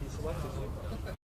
He selected you.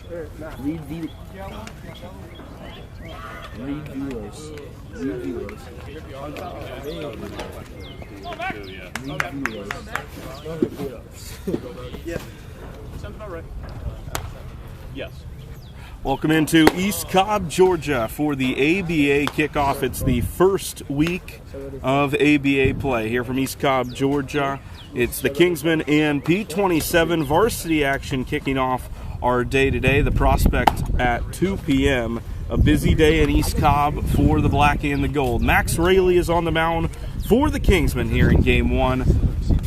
Read Velos. Read Velos. Read Velos. Yeah. Sounds about right. Yes. Welcome into East Cobb, Georgia for the ABA kickoff. It's the first week of ABA play here from East Cobb, Georgia. It's the Kingsmen and P27 varsity action kicking off our day today. The prospect at 2 p.m. A busy day in East Cobb for the black and the gold. Max Raley is on the mound For the Kingsmen here in Game 1,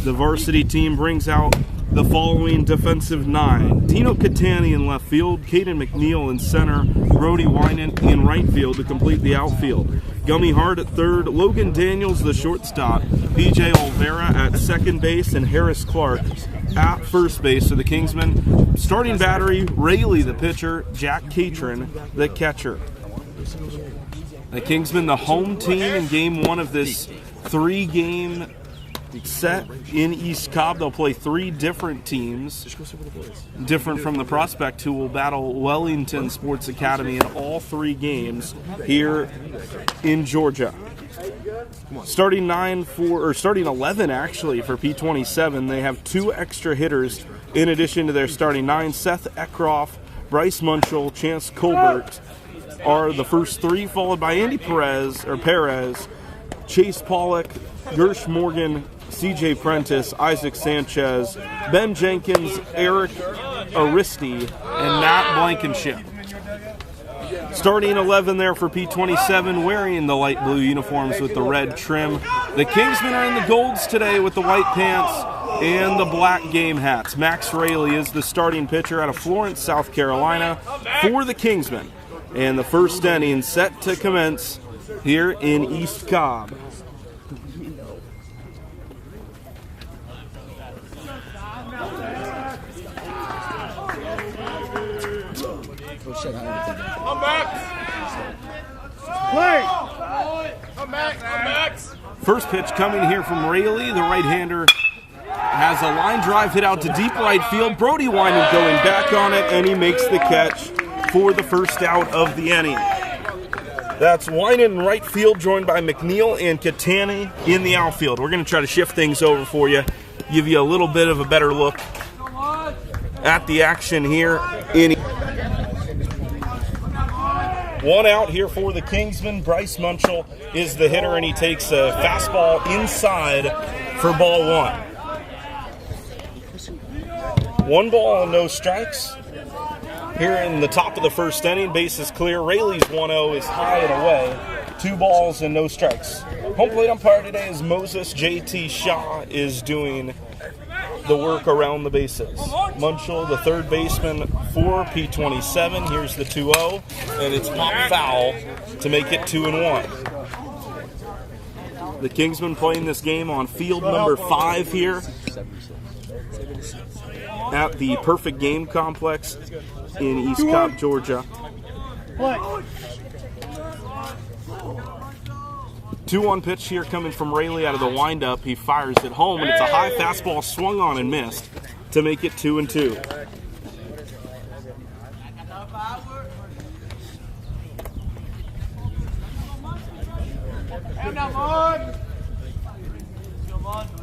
the varsity team brings out the following defensive 9. Dino Catani in left field, Caden McNeil in center, Brody Winan in right field to complete the outfield. Gummy Hart at third, Logan Daniels the shortstop, BJ Olvera at second base, and Harris Clark at first base for the Kingsmen. Starting battery, Rayleigh the pitcher, Jack Catron the catcher. The Kingsmen, the home team in Game 1 of this 3-game set in East Cobb. They'll play 3 different teams, different from the prospect, who will battle Wellington Sports Academy in all 3 games here in Georgia. Starting 11 actually for P27. They have 2 extra hitters in addition to their starting 9. Seth Eckroff, Bryce Munchell, Chance Colbert are the first 3, followed by Andy Perez, Chase Pollock, Gersh Morgan, CJ Prentice, Isaac Sanchez, Ben Jenkins, Eric Aristi, and Matt Blankenship. Starting 11 there for P27, wearing the light blue uniforms with the red trim. The Kingsmen are in the golds today with the white pants and the black game hats. Max Rayleigh is the starting pitcher out of Florence, South Carolina for the Kingsmen. And the first inning set to commence here in East Cobb. I'm back. Play. I'm back. First pitch coming here from Rayleigh, the right-hander, has a line drive hit out to deep right field. Brody Winan going back on it, and he makes the catch for the first out of the inning. That's Winan in right field, joined by McNeil and Catani in the outfield. We're going to try to shift things over for you, give you a little bit of a better look at the action here in. One out here for the Kingsmen. Bryce Munchell is the hitter, and he takes a fastball inside for ball 1. 1 ball and no strikes. Here in the top of the first inning, bases clear. Rayleigh's 1-0 is high and away. 2 balls and no strikes. Home plate umpire today is Moses J.T. Shaw, is doing the work around the bases. Munchell, the third baseman for P27. Here's the 2-0, and it's pop foul to make it 2-1. The Kingsmen playing this game on field number 5 here at the Perfect Game Complex in East Cobb, Georgia. 2-1 pitch here coming from Rayleigh out of the windup. He fires it home, and it's a high fastball swung on and missed to make it 2-2.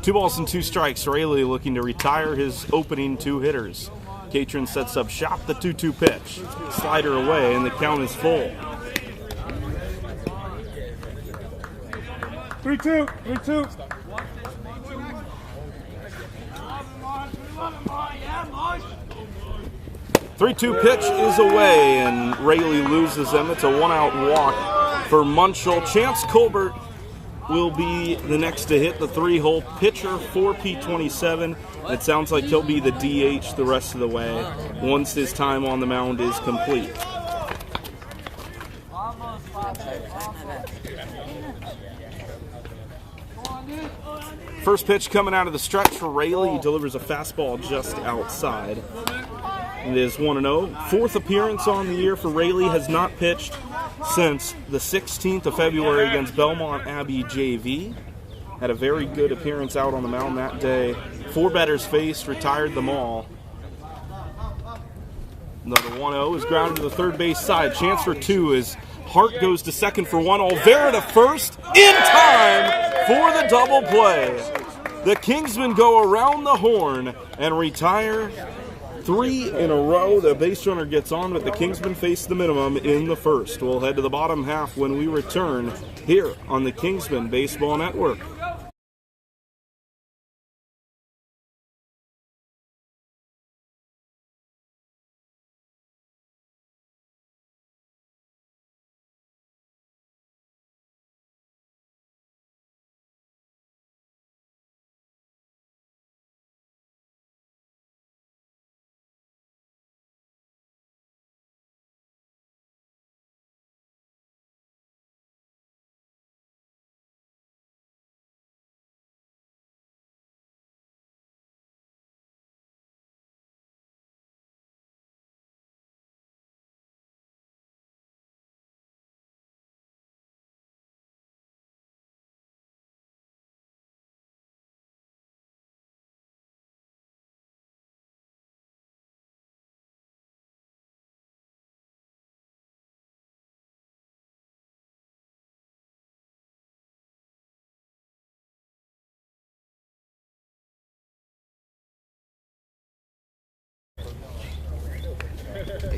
Two balls and 2 strikes. Rayleigh looking to retire his opening 2 hitters. Catron sets up shop, the 2-2 pitch. Slider away, and the count is full. 3-2. 3-2 pitch is away, and Rayleigh loses them. It's a 1-out walk for Munchell. Chance Colbert will be the next to hit, the 3-hole pitcher for P27. It sounds like he'll be the DH the rest of the way once his time on the mound is complete. First pitch coming out of the stretch for Rayleigh. He delivers a fastball just outside. It is 1-0. 4th appearance on the year for Rayleigh. Has not pitched since the 16th of February against Belmont Abbey JV. Had a very good appearance out on the mound that day. 4 batters faced, retired them all. Another 1-0 is grounded to the third base side. Chance for 2 as Hart goes to second for 1. Olvera to first in time for the double play. The Kingsmen go around the horn and retire 3 in a row. The base runner gets on, but the Kingsmen face the minimum in the first. We'll head to the bottom half when we return here on the Kingsmen Baseball Network.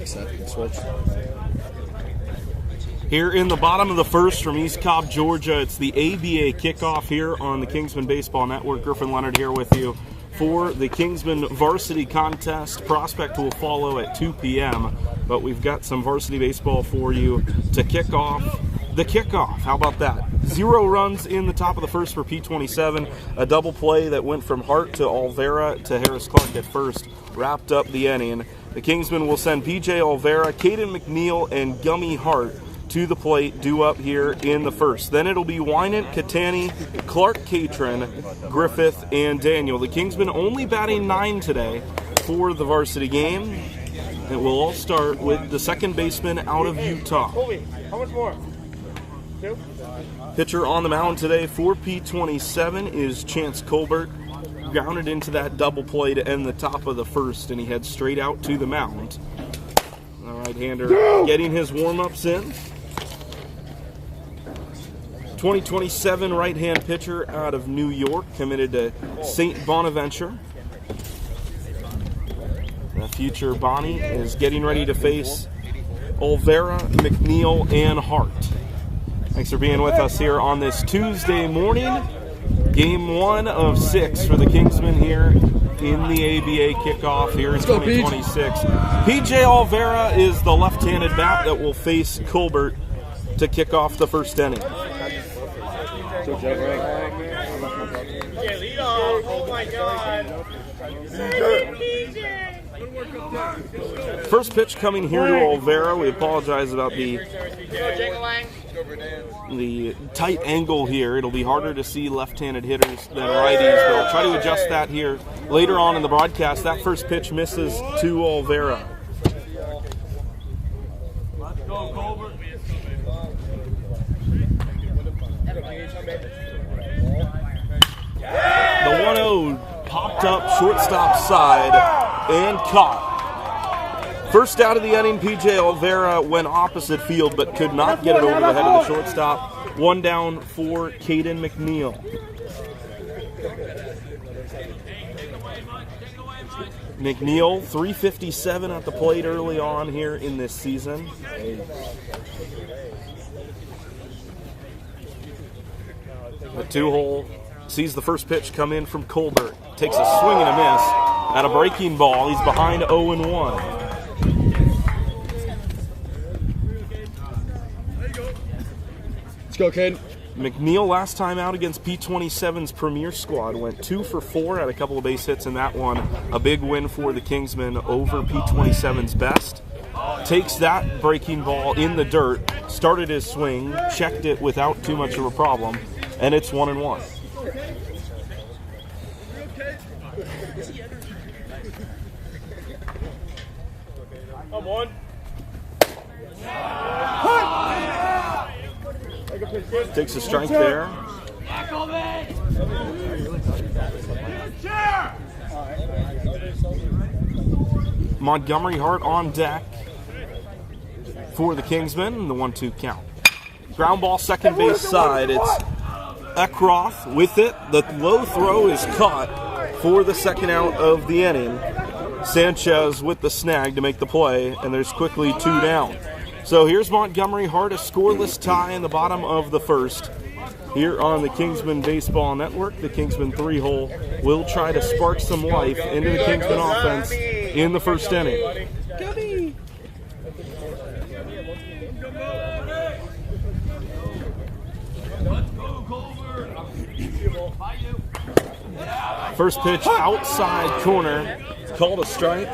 Switch. Here in the bottom of the first from East Cobb, Georgia, it's the ABA kickoff here on the Kingsmen Baseball Network. Griffin Leonard here with you for the Kingsmen Varsity Contest. Prospect will follow at 2 p.m., but we've got some varsity baseball for you to kick off the kickoff. How about that? 0 runs in the top of the first for P27. A double play that went from Hart to Olvera to Harris Clark at first wrapped up the inning. The Kingsmen will send PJ Olvera, Caden McNeil, and Gummy Hart to the plate, due up here in the first. Then it'll be Wynant, Catani, Clark Catron, Griffith, and Daniel. The Kingsmen only batting 9 today for the varsity game. It will all start with the second baseman out of Utah. How much more? 2? Pitcher on the mound today for P27 is Chance Colbert. Grounded into that double play to end the top of the first, and he heads straight out to the mound. The right-hander getting his warm-ups in. 2027 right-hand pitcher out of New York, committed to St. Bonaventure. The future Bonnie is getting ready to face Olvera, McNeil, and Hart. Thanks for being with us here on this Tuesday morning. Game 1 of 6 for the Kingsmen here in the ABA kickoff here in 2026. PJ Olvera is the left-handed bat that will face Colbert to kick off the first inning. Oh my God. First pitch coming here to Olvera. We apologize about the tight angle here. It'll be harder to see left-handed hitters than righties, but I'll try to adjust that here later on in the broadcast. That first pitch misses to Olvera. Let's go, Colbert. The 1-0 popped up shortstop side and caught. First out of the inning, PJ Olvera went opposite field but could not get it over the head of the shortstop. One down for Caden McNeil. McNeil, 357 at the plate early on here in this season. The 2-hole sees the first pitch come in from Colbert. Takes a swing and a miss at a breaking ball. He's behind 0-1. Let's go, kid. McNeil last time out against P27's premier squad went 2 for 4, had a couple of base hits in that one. A big win for the Kingsmen over P27's best. Takes that breaking ball in the dirt, started his swing, checked it without too much of a problem, and it's 1-1. Come on. Takes a strike there. Montgomery Hart on deck for the Kingsmen. The 1-2 count. Ground ball second base side. It's Eckroth with it. The low throw is caught for the second out of the inning. Sanchez with the snag to make the play, and there's quickly 2 down. So here's Montgomery Hart, a scoreless tie in the bottom of the first. Here on the Kingsmen Baseball Network, the Kingsmen 3-hole will try to spark some life into the Kingsmen offense in the first inning. First pitch outside corner, called a strike,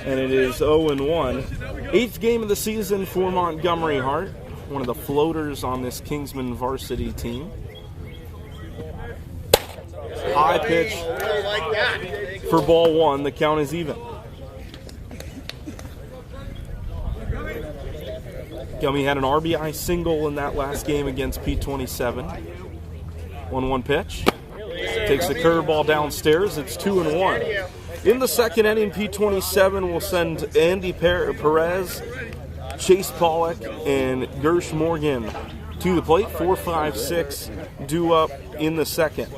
and it is 0-1. 8th game of the season for Montgomery Hart, one of the floaters on this Kingsmen varsity team. High pitch for ball 1. The count is even. Gummy had an RBI single in that last game against P27. 1-1 pitch. Takes the curveball downstairs. It's 2-1. In the second inning, P27 will send Andy Perez, Chase Pollock, and Gersh Morgan to the plate. 4, 5, 6 due up in the second.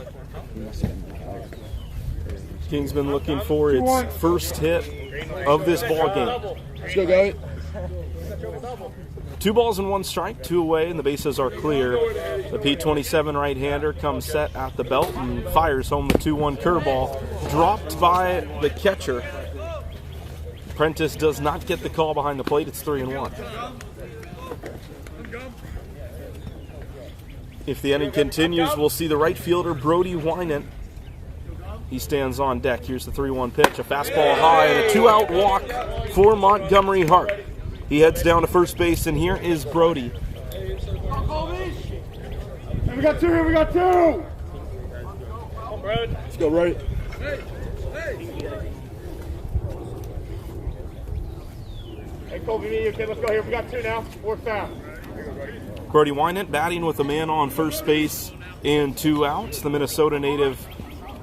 Kingsman looking for its first hit of this ball game. Let's go, guy. 2 balls and 1 strike, 2 away, and the bases are clear. The P27 right-hander comes set at the belt and fires home the 2-1 curveball, dropped by the catcher. Prentice does not get the call behind the plate. It's 3-1. If the inning continues, we'll see the right fielder, Brody Winant. He stands on deck. Here's the 3-1 pitch, a fastball high, and a 2-out walk for Montgomery Hart. He heads down to first base, and here is Brody. Hey, we got 2 here, we got 2! Let's go, right. Hey, Colby, me, okay, let's go here. We got 2 now. 4th down. Brody Winant batting with a man on first base and 2 outs. The Minnesota native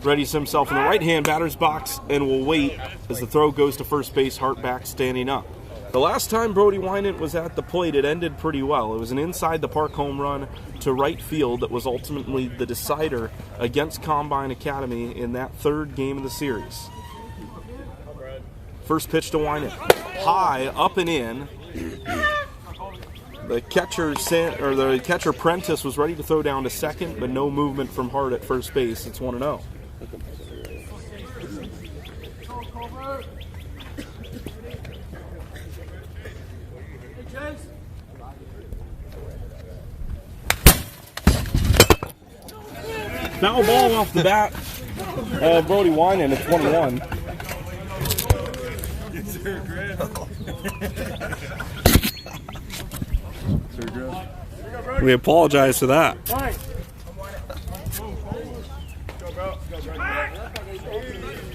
readies himself in the right-hand batter's box and will wait as the throw goes to first base. Hart back standing up. The last time Brody Winant was at the plate, it ended pretty well. It was an inside-the-park home run to right field that was ultimately the decider against Combine Academy in that 3rd game of the series. First pitch to Winant. High, up and in. The catcher Prentice was ready to throw down to second, but no movement from Hart at first base. It's 1-0. Foul ball off the bat. Brody Winant at 21. We apologize for that.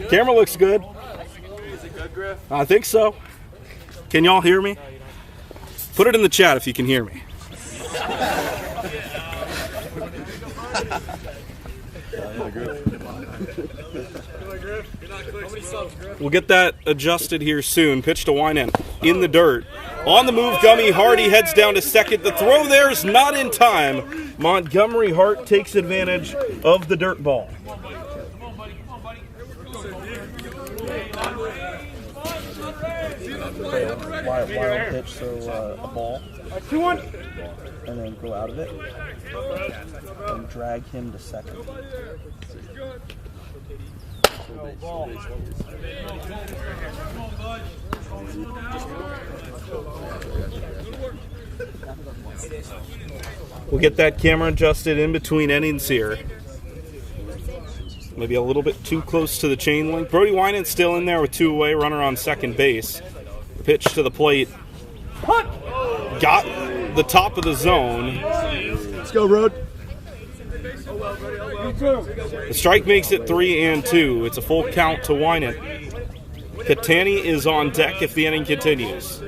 Camera looks good. Is it good, Griff? I think so. Can y'all hear me? Put it in the chat if you can hear me. We'll get that adjusted here soon. Pitch to Winant in the dirt. On the move, Gummy Hardy heads down to second. The throw there is not in time. Montgomery Hart takes advantage of the dirt ball. Wild pitch, so a ball, 2-1. and then go out of it and drag him to second. We'll get that camera adjusted in between innings here. Maybe a little bit too close to the chain link. Brody Winant still in there with 2 away, runner on second base. Pitch to the plate. Got the top of the zone. Let's go, Road. The strike makes it 3-2. It's a full count to Winant. Catani is on deck if the inning continues.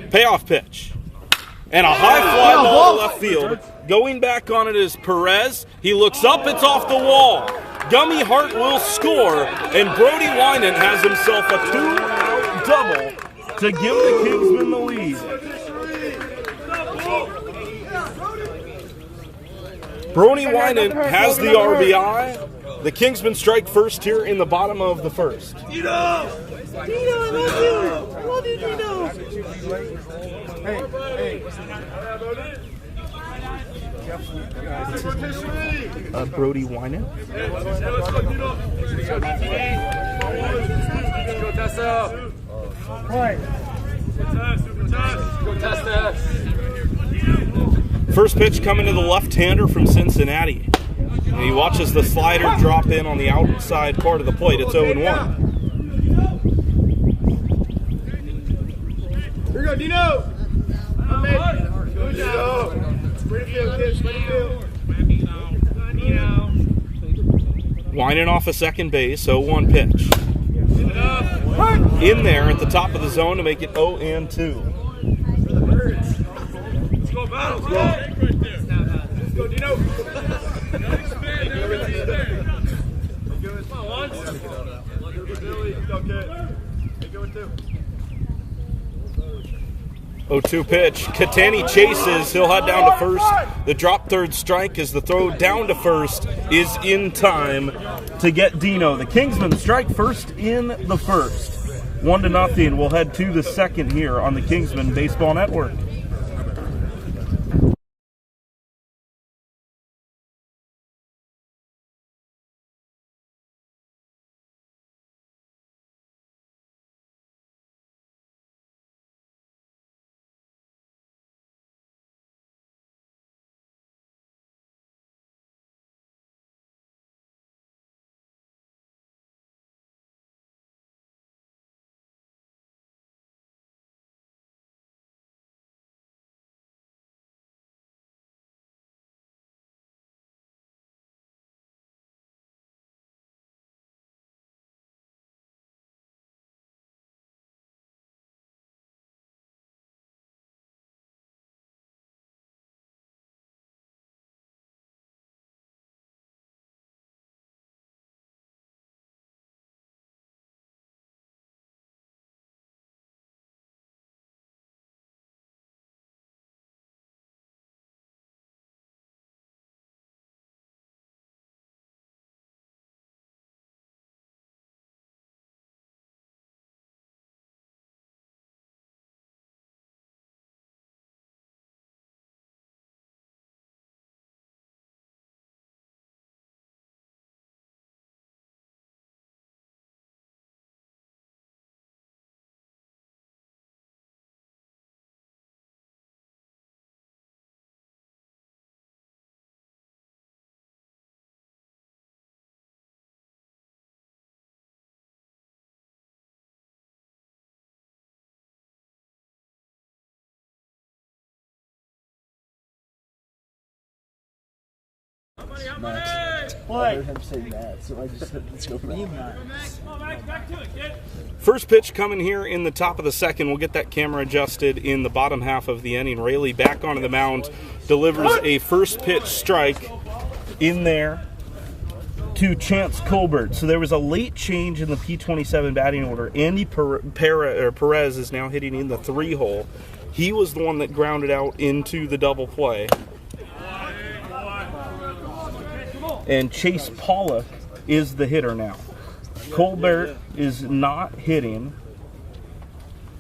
Payoff pitch. And a high fly ball to left field. Going back on it is Perez. He looks up, it's off the wall. Gummy Hart will score, and Brody Winant has himself a 2-out double to give the Kingsmen the lead. Brody Winant has the RBI. The Kingsmen strike first here in the bottom of the first. Dino, I love you. I love you, Dino. Hey. Brody Winant. Let's go, Dino. Let's go, Tessa. Go, Tessa. First pitch coming to the left-hander from Cincinnati. And he watches the slider drop in on the outside part of the plate. It's 0-1. Here we go, Dino. Good job. Pretty good, kids. Pretty good. Winant off a second base, 0-1 pitch. In there at the top of the zone to make it 0-2. Let's go, Battle. Let's go, Dino. Come on, okay. Go with 2. 0-2 pitch. Catani chases. He'll head down to first. The drop third strike as the throw down to first is in time to get Dino. The Kingsmen strike first in the first. 1-0. We'll head to the second here on the Kingsmen Baseball Network. Max. I heard him say Matt, so I just said, let's go for that. First pitch coming here in the top of the second. We'll get that camera adjusted in the bottom half of the inning. Rayleigh back onto the mound, delivers a first pitch strike in there to Chance Colbert. So there was a late change in the P27 batting order. Andy Perez is now hitting in the 3-hole. He was the one that grounded out into the double play. And Chase Pollock is the hitter now. Colbert is not hitting,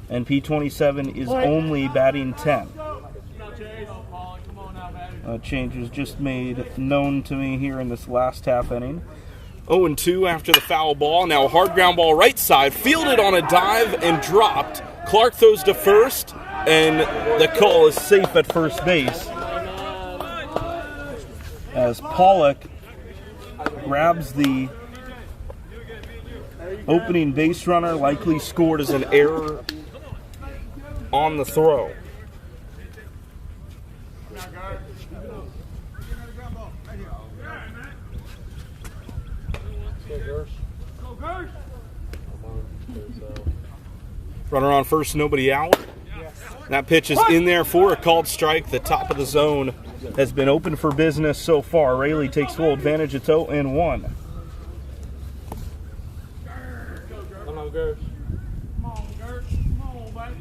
and P27 is only batting 10. A change was just made known to me here in this last half inning. 0-2 after the foul ball. Now a hard ground ball right side, fielded on a dive and dropped. Clark throws to first, and the call is safe at first base as Pollock grabs the opening base runner, likely scored as an error on the throw. Runner on first, nobody out. That pitch is in there for a called strike. The top of the zone has been open for business so far. Rayleigh takes full advantage. It's 0-1. Come on, Gersh. Come on, Gersh. Come on, buddy.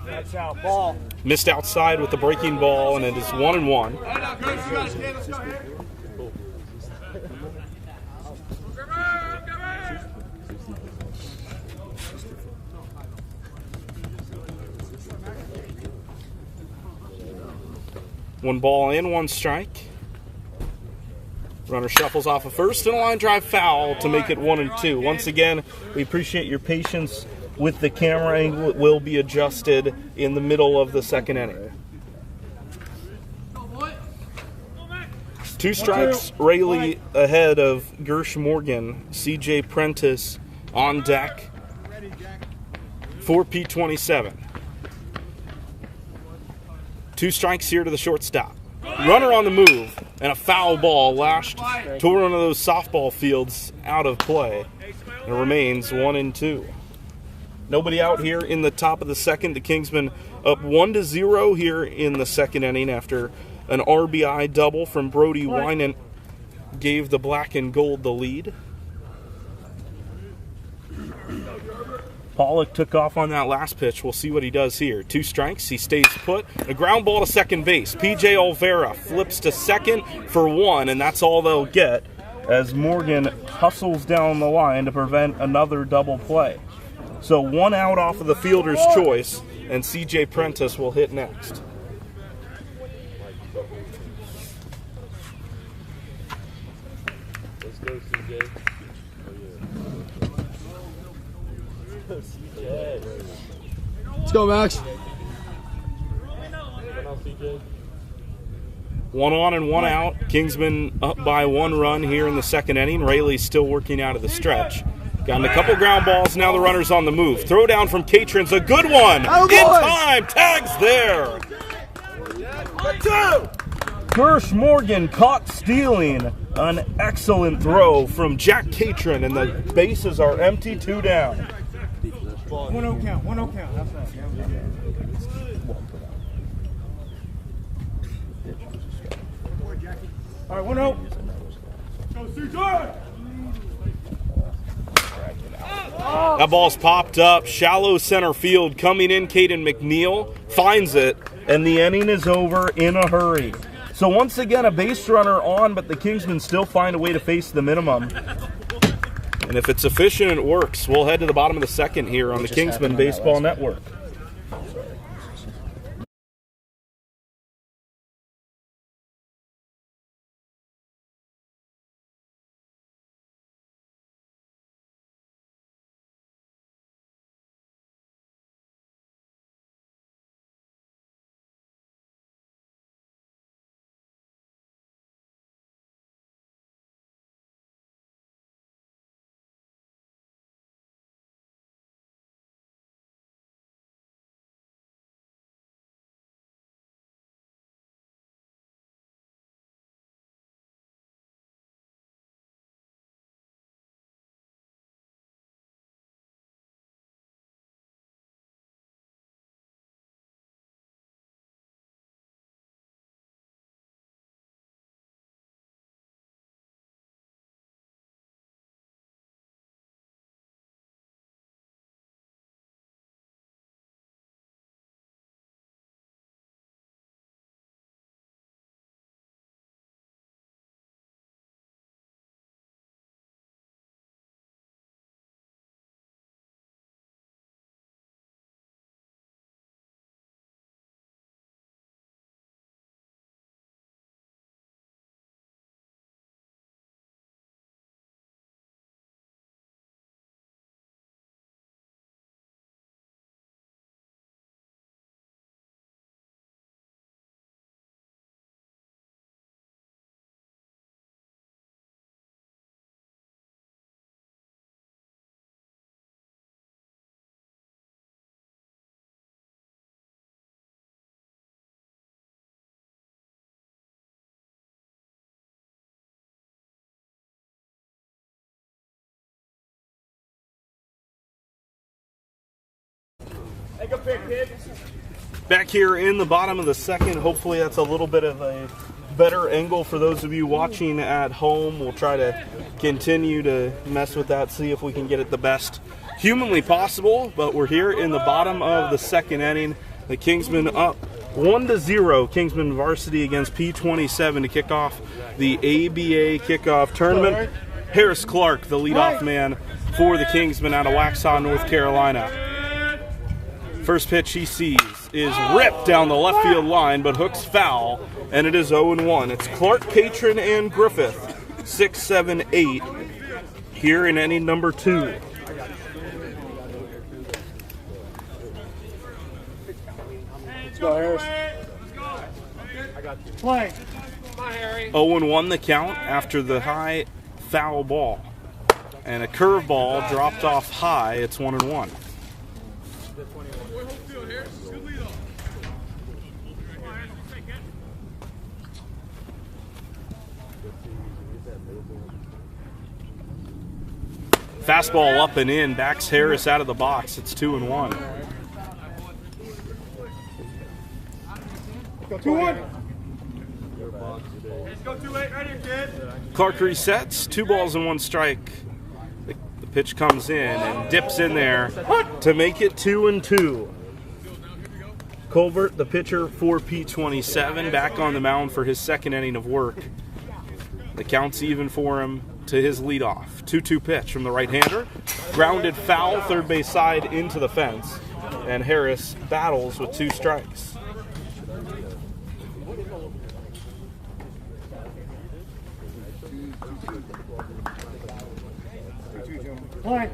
That's out. Ball. Missed outside with the breaking ball, and it is 1-1. Hey, now, Gersh, you got to stand. Let's go here. One ball and one strike. Runner shuffles off of first, and a line drive foul to make it 1-2. Once again, we appreciate your patience with the camera angle. It will be adjusted in the middle of the second inning. 2 strikes, Rayleigh ahead of Gersh Morgan. CJ Prentice on deck for P27. 2 strikes here to the shortstop. Runner on the move, and a foul ball lashed toward one of those softball fields out of play. It remains 1-2. Nobody out here in the top of the second. The Kingsmen up 1-0 here in the second inning after an RBI double from Brody Winant gave the black and gold the lead. Pollock took off on that last pitch. We'll see what he does here. 2 strikes. He stays put. A ground ball to second base. P.J. Olvera flips to second for 1, and that's all they'll get as Morgan hustles down the line to prevent another double play. So 1 out off of the fielder's choice, and CJ Prentice will hit next. Let's go, CJ. Let's go, Max. 1 on and 1 out. Kingsmen up by 1 run here in the second inning. Rayleigh's still working out of the stretch. Gotten a couple ground balls. Now the runner's on the move. Throw down from Catron's a good one. Oh, in time. Tags there. 2. Kirsch Morgan caught stealing. An excellent throw from Jack Catron, and the bases are empty. 2 down. 1-0 count. 1-0 count. That's right. All right, 1-0. Go, CJ! That ball's popped up. Shallow center field. Coming in, Caden McNeil finds it, and the inning is over in a hurry. So once again, a base runner on, but the Kingsmen still find a way to face the minimum. And if it's efficient, it works. We'll head to the bottom of the second here on the Kingsmen Baseball Network. Take a pick, kid. Back here in the bottom of the second. Hopefully that's a little bit of a better angle for those of you watching at home. We'll try to continue to mess with that, see if we can get it the best humanly possible. But we're here in the bottom of the second inning. The Kingsmen up 1-0. Kingsmen Varsity against P27 to kick off the ABA kickoff tournament. Harris Clark, the leadoff man for the Kingsmen out of Waxhaw, North Carolina. First pitch he sees is ripped down the left field line, but hooks foul, and it is 0-1. It's Clark, Catron, and Griffith, 6, 7, 8, here in inning number 2. Let's go, Harris. Play. 0-1 the count after the high foul ball. And a curveball dropped off high. It's 1-1. Fastball up and in, backs Harris out of the box. It's 2-1. Go 2-1. Let's go 2-8 right here, kid. Clark resets, 2 balls and 1 strike. The pitch comes in and dips in there to make it 2-2. Colbert, the pitcher for P27, back on the mound for his second inning of work. The count's even for him, to his leadoff. 2-2 pitch from the right-hander. Grounded foul, third base side into the fence. And Harris battles with 2 strikes. Play.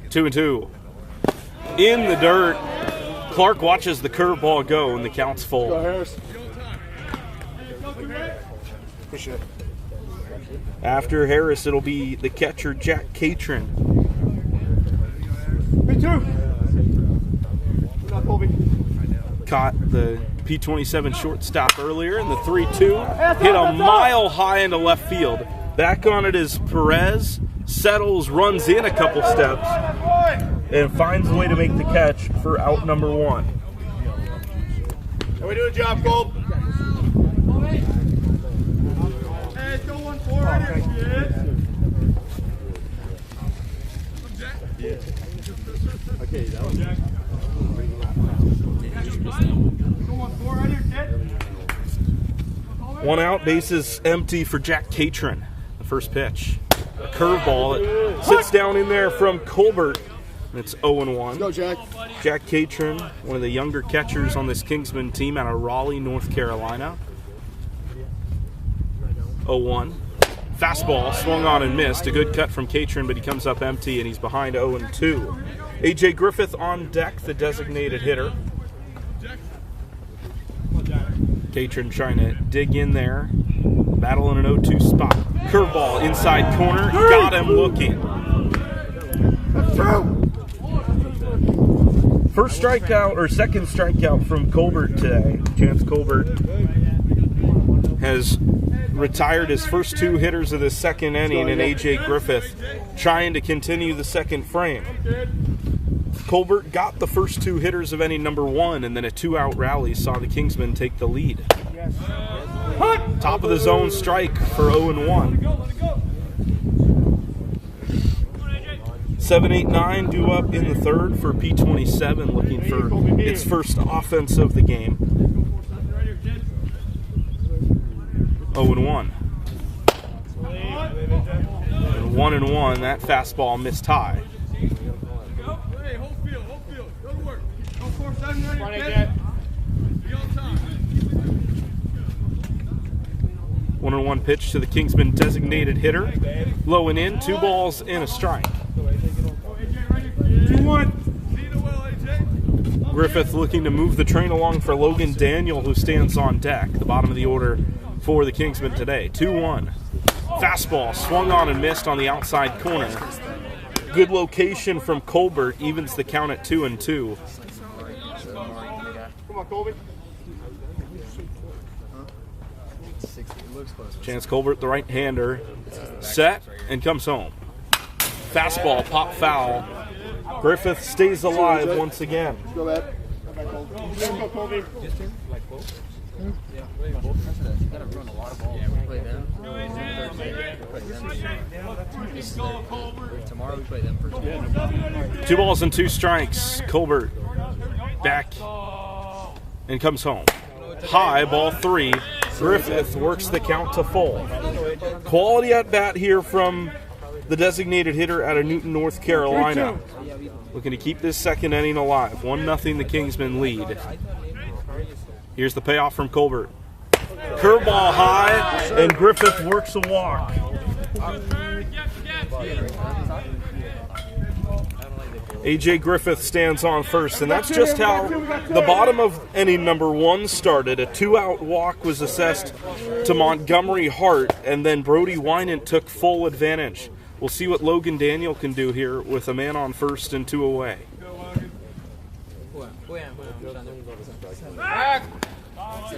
2-2. In the dirt. Clark watches the curveball go, and the count's full. Go, Harris. Appreciate it. After Harris, it'll be the catcher, Jack Catron. Me too. Caught the P27 shortstop earlier, and the 3-2 hit a mile high into left field. Back on it is Perez, settles, runs in a couple steps, and finds a way to make the catch for out number 1. How we doing, job, Gold? Hey, go 1-4 right here, kid. Okay, that was Jack. One out, bases empty for Jack Catron. The first pitch. A curveball. It sits down in there from Colbert. It's 0-1. Go, Jack. Jack Catron, one of the younger catchers on this Kingsmen team out of Raleigh, North Carolina. 0-1. Fastball swung on and missed. A good cut from Catron, but he comes up empty and he's behind 0-2. A.J. Griffith on deck, the designated hitter. Catron trying to dig in there. Battle in an 0-2 spot. Curveball inside corner. Got him looking. First strikeout, or second strikeout from Colbert today. Chance Colbert has retired his first 2 hitters of the second inning, and A.J. Griffith trying to continue the second frame. Colbert got the first 2 hitters of inning number 1, and then a 2-out rally saw the Kingsmen take the lead. Top of the zone strike for 0-1. 7-8-9 due up in the third for P27, looking for its first offense of the game. 0-1. And 1-1, that fastball missed high. 1-1 pitch to the Kingsmen designated hitter. Low and in, 2 balls and a strike. 2-1. Griffith looking to move the train along for Logan Daniel, who stands on deck. The bottom of the order for the Kingsmen today. 2-1. Fastball swung on and missed on the outside corner. Good location from Colbert, evens the count at 2-2. Come on, Colby. Chance Colbert, the right-hander, set and comes home. Fastball, pop foul. Griffith stays alive once again. Go back. Go, Colby. Tomorrow we play them for 2 balls and 2 strikes. Colbert back and comes home. High, ball 3. Griffith works the count to full. Quality at bat here from the designated hitter out of Newton, North Carolina. Looking to keep this second inning alive. 1-0 the Kingsmen lead. Here's the payoff from Colbert. Curveball high, and Griffith works a walk. A.J. Griffith stands on first, and that's just how the bottom of inning number 1 started. A 2-out walk was assessed to Montgomery Hart, and then Brody Wynant took full advantage. We'll see what Logan Daniel can do here with a man on first and 2 away.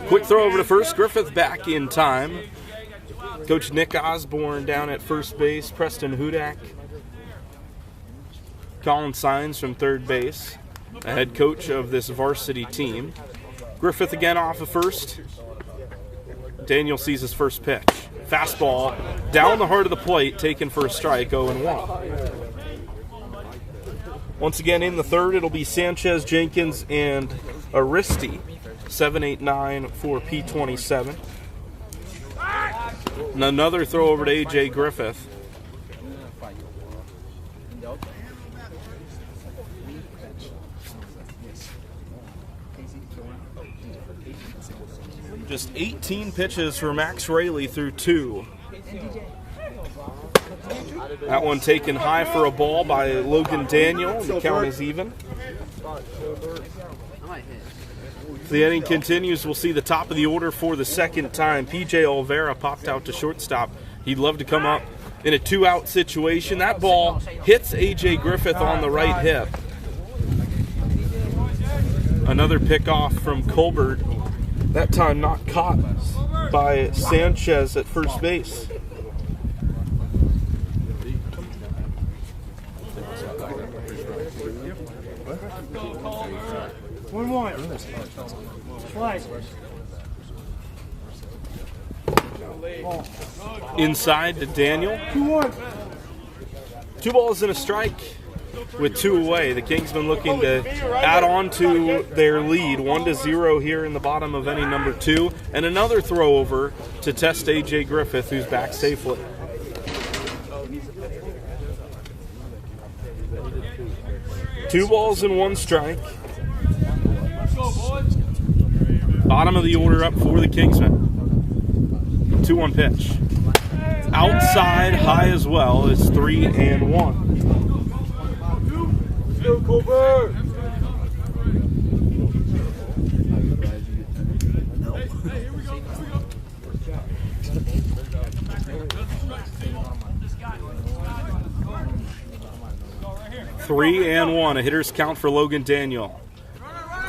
Quick throw over to first. Griffith back in time. Coach Nick Osborne down at first base. Preston Hudak. Colin Sines from third base, the head coach of this varsity team. Griffith again off of first. Daniel sees his first pitch. Fastball down the heart of the plate, taken for a strike, 0-1. Once again in the third, it'll be Sanchez, Jenkins, and Aristi. 7-8-9 for P27. And another throw over to A.J. Griffith. Just 18 pitches for Max Raley through 2. That one taken high for a ball by Logan Daniel. The count is even. If the inning continues, we'll see the top of the order for the second time. P.J. Olvera popped out to shortstop. He'd love to come up in a 2-out situation. That ball hits A.J. Griffith on the right hip. Another pickoff from Colbert. That time not caught by Sanchez at first base. Inside to Daniel. 2 balls and a strike with 2 away. The Kingsmen looking to add on to their lead, 1-0 here in the bottom of inning number 2. And another throw over to test A.J. Griffith, who's back safely. Two balls and 1 strike. Bottom of the order up for the Kingsmen. 2-1 pitch. Outside, high as well. It's 3-1. Go, Colbert! 3-1. A hitter's count for Logan Daniel.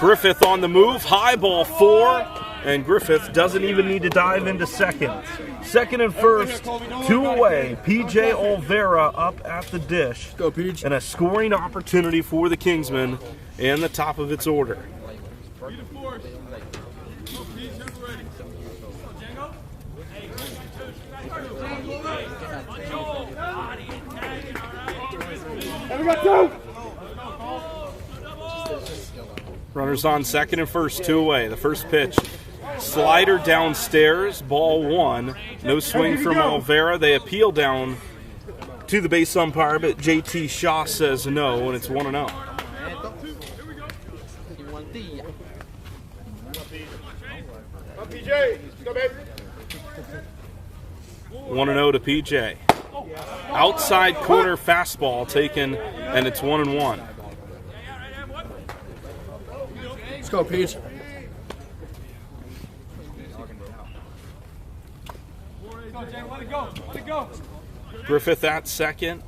Griffith on the move. High ball 4. And Griffith doesn't even need to dive into second. Second and first, 2 away. P.J. Olvera up at the dish. Go, Peach. And a scoring opportunity for the Kingsmen and the top of its order. And we got 2! Runners on second and first, 2 away. The first pitch. Slider downstairs, ball 1. No swing from Olvera. They appeal down to the base umpire, but J.T. Shaw says no, and it's 1-0. PJ, go, baby. 1-0 to PJ. Outside corner fastball taken, and it's 1-1. Let's go, Peach. Griffith at second.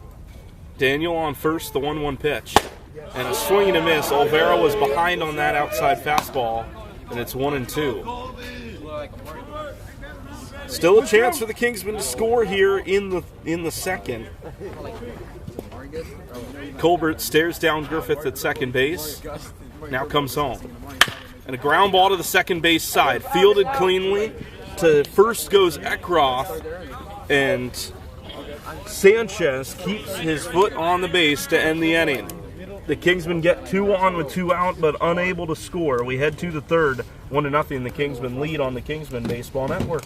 Daniel on first, the 1-1 pitch. And a swing and a miss. Olvera was behind on that outside fastball, and it's 1-2. Still a chance for the Kingsmen to score here in the second. Colbert stares down Griffith at second base. Now comes home. And a ground ball to the second base side. Fielded cleanly. To first goes Eckroth. And Sanchez keeps his foot on the base to end the inning. The Kingsmen get 2 on with 2 out, but unable to score. We head to the third. 1-0. The Kingsmen lead on the Kingsmen Baseball Network.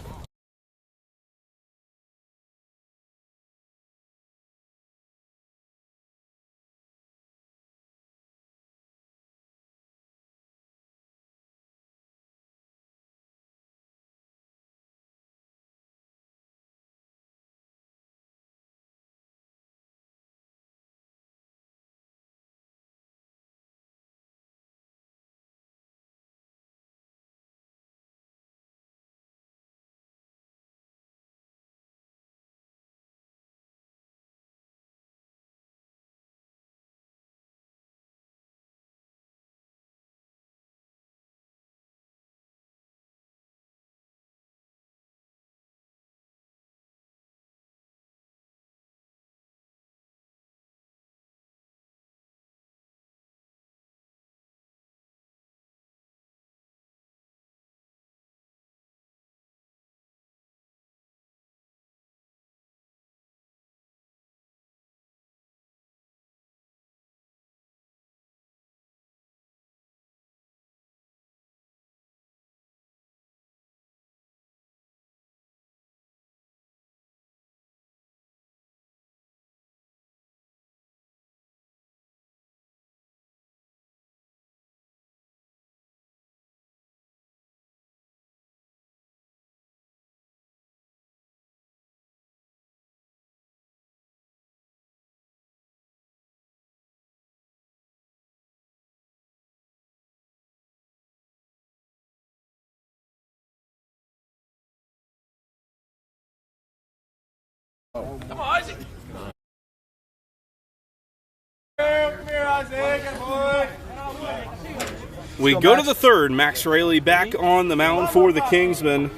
We go to the third. Max Raley back on the mound for the Kingsmen.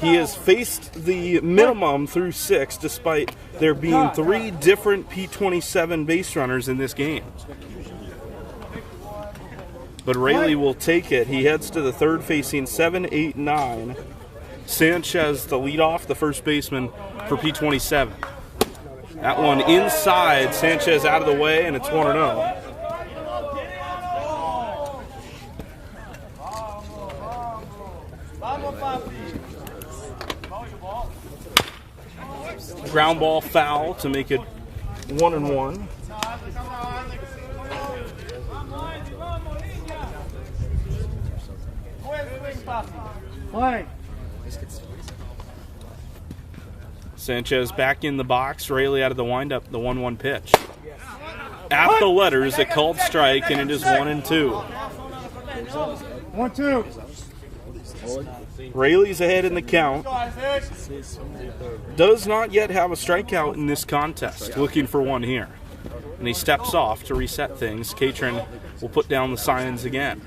He has faced the minimum through 6, despite there being 3 different P27 base runners in this game. But Raley will take it. He heads to the third, facing 7, 8, 9. Sanchez, the leadoff, the first baseman for P27. That one inside. Sanchez out of the way, and it's 1-0. Ground ball foul to make it 1-1. Sanchez back in the box. Raley out of the windup. The 1-1 pitch. At the letters, a called strike, and it is 1-2. 1-2. Raley's ahead in the count. Does not yet have a strikeout in this contest. Looking for one here. And he steps off to reset things. Catron will put down the signs again.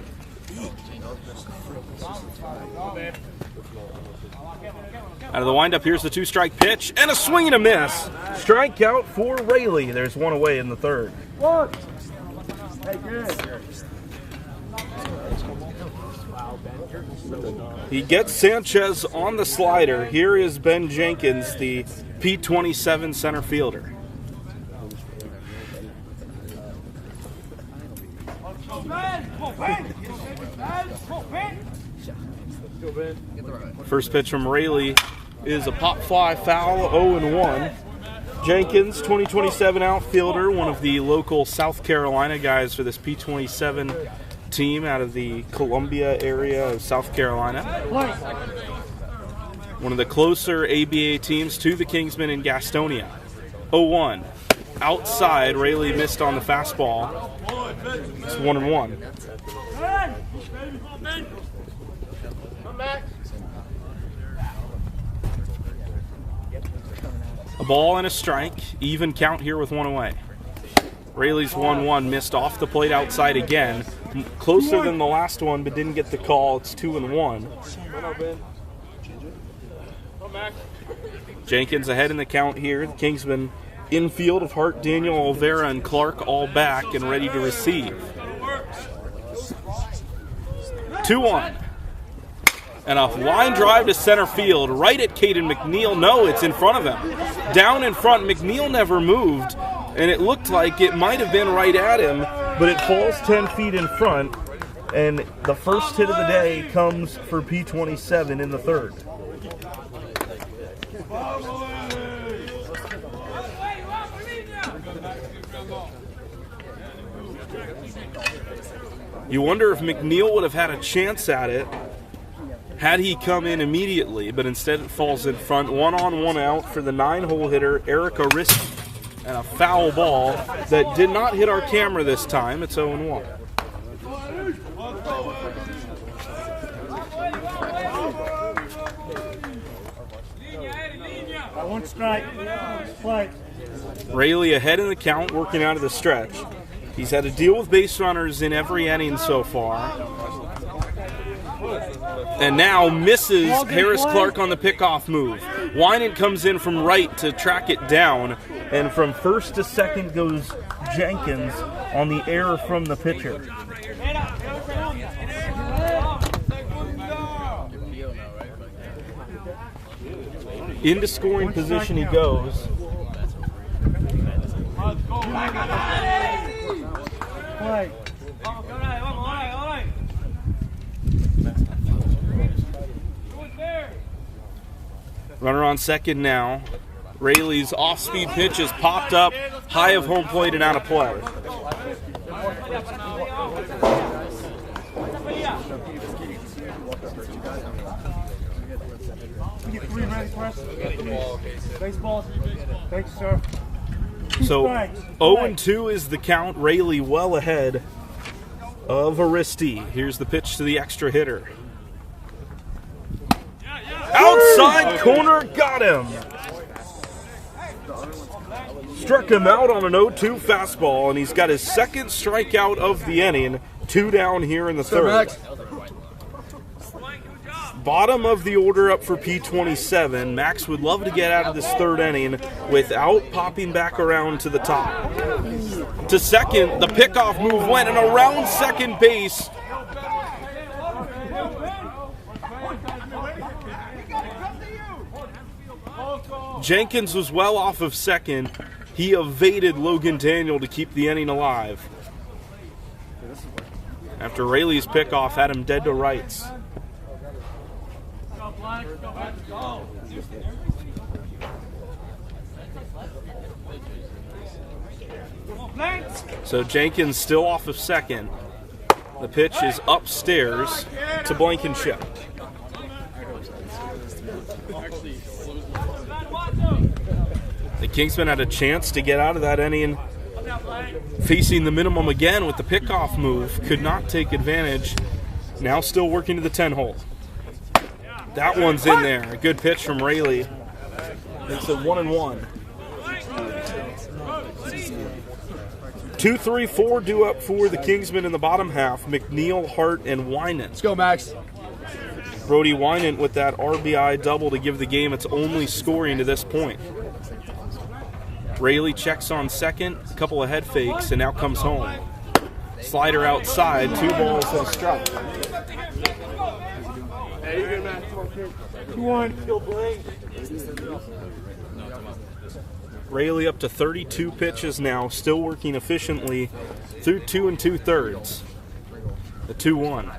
Out of the windup, here's the 2-strike pitch, and a swing and a miss. Strikeout for Raley. There's one away in the third. He gets Sanchez on the slider. Here is Ben Jenkins, the P27 center fielder. First pitch from Raley is a pop fly foul, 0-1. Jenkins, 2027 outfielder, one of the local South Carolina guys for this P27 team out of the Columbia area of South Carolina. One of the closer ABA teams to the Kingsmen in Gastonia. 0-1. Outside, Raley missed on the fastball. It's 1-1. A ball and a strike. Even count here with one away. Raley's 1-1 missed off the plate outside again. Closer than the last one, but didn't get the call. It's 2-1. Jenkins ahead in the count here. The Kingsmen infield of Hart, Daniel, Olvera, and Clark all back and ready to receive. 2-1. And a line drive to center field, right at Caden McNeil. No, it's in front of him. Down in front, McNeil never moved, and it looked like it might have been right at him, but it falls 10 feet in front, and the first hit of the day comes for P27 in the third. You wonder if McNeil would have had a chance at it had he come in immediately, but instead it falls in front. 1-on-1 out for the 9-hole hitter, Eric Aristi, and a foul ball that did not hit our camera this time. It's 0-1. One strike. Play. Raley ahead in the count, working out of the stretch. He's had to deal with base runners in every inning so far. And now misses Harris Clark on the pickoff move. Winant comes in from right to track it down. And from first to second goes Jenkins on the error from the pitcher. Into scoring position he goes. Play. Runner on second now. Raley's off-speed pitch is popped up high of home plate and out of play. Baseball. Thanks, sir. So 0-2 is the count. Raley well ahead of Aristi. Here's the pitch to the extra hitter. Outside corner, got him. Struck him out on an 0-2 fastball, and he's got his second strikeout of the inning. 2 down here in the third. Bottom of the order up for P27. Max would love to get out of this third inning without popping back around to the top. To second, the pickoff move went, and around second base. Jenkins was well off of second. He evaded Logan Daniel to keep the inning alive. After Rayleigh's pickoff had him dead to rights. So Jenkins still off of second. The pitch is upstairs to Blankenship. The Kingsmen had a chance to get out of that inning facing the minimum again with the pickoff move. Could not take advantage. Now still working to the 10 hole. That one's in there. A good pitch from Rayleigh. Makes it 1-1. 2, 3, 4 due up for the Kingsmen in the bottom half. McNeil, Hart, and Winant. Let's go, Max. Brody Winant with that RBI double to give the game its only scoring to this point. Rayleigh checks on second, a couple of head fakes, and now comes home. Slider outside, 2 balls and a strike. Hey, you good, man? 2-1. Rayleigh up to 32 pitches now, still working efficiently through 2 2/3. The 2-1.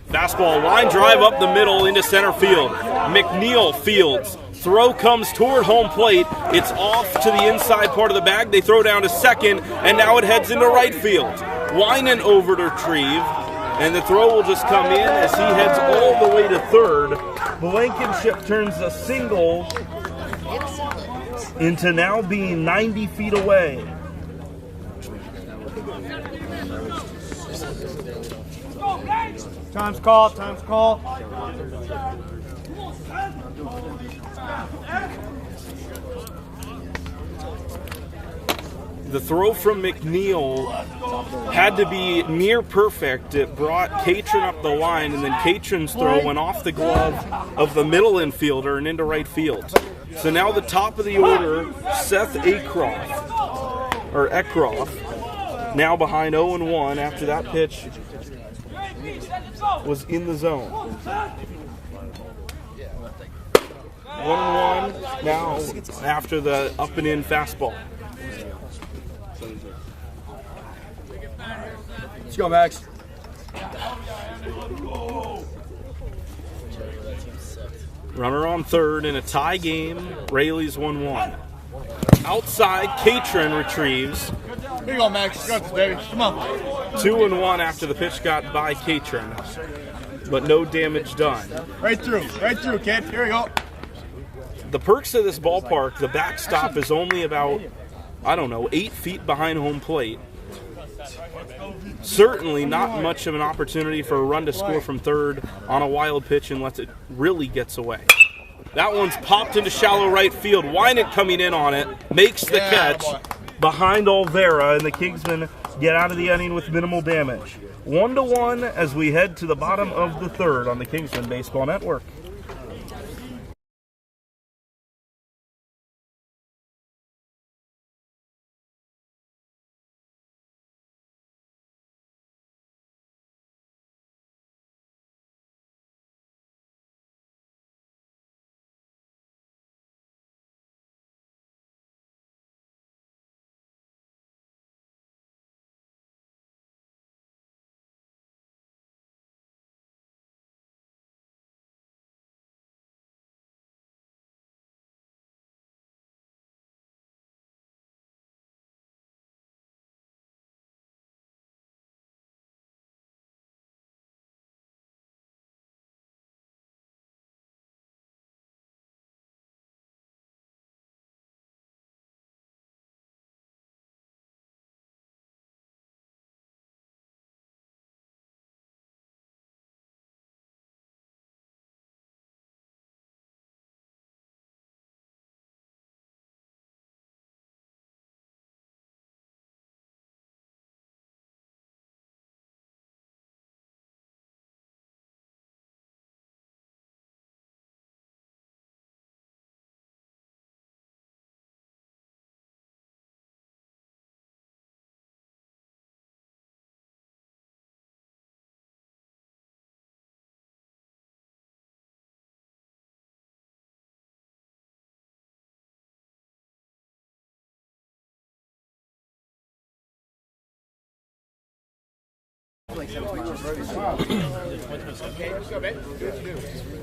Fastball, line drive up the middle into center field. McNeil fields. Throw comes toward home plate. It's off to the inside part of the bag. They throw down to second, and now it heads into right field. Winant over to retrieve, and the throw will just come in as he heads all the way to third. Blankenship turns a single into now being 90 feet away. Time's called. Time's called. The throw from McNeil had to be near perfect. It brought Catron up the line, and then Catron's throw went off the glove of the middle infielder and into right field. So now the top of the order, Seth Eckroff, now behind 0-1 after that pitch was in the zone. 1-1 now after the up and in fastball. Let's go, Max. Runner on third in a tie game. Rayleigh's 1-1. Outside, Catron retrieves. Here you go, Max. You got this, baby. Come on. 2-1 after the pitch got by Catron, but no damage done. Right through, kid. Here we go. The perks of this ballpark, the backstop is only about, 8 feet behind home plate. Certainly not much of an opportunity for a run to score from third on a wild pitch unless it really gets away. That one's popped into shallow right field. Winant coming in on it, makes the catch behind Olvera, and the Kingsmen get out of the inning with minimal damage. 1-1 as we head to the bottom of the third on the Kingsmen Baseball Network.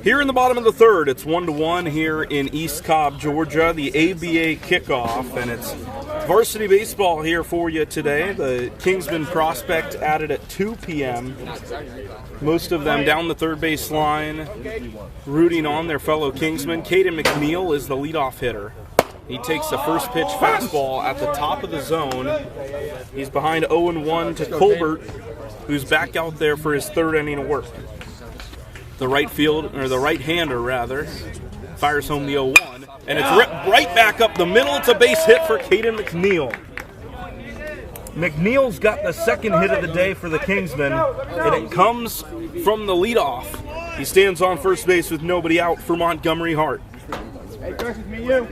Here in the bottom of the third, it's 1-1 here in East Cobb, Georgia, the ABA kickoff, and it's varsity baseball here for you today. The Kingsmen prospect added at 2 p.m. Most of them down the third base line, rooting on their fellow Kingsmen. Caden McNeil is the leadoff hitter. He takes the first pitch fastball at the top of the zone. He's behind 0-1 to Colbert, who's back out there for his third inning of work. The right-hander rather, fires home the 0-1, and it's ripped right back up the middle. It's a base hit for Caden McNeil. McNeil's got the second hit of the day for the Kingsmen, and it comes from the leadoff. He stands on first base with nobody out for Montgomery Hart. Hey, Chris, it's me, you.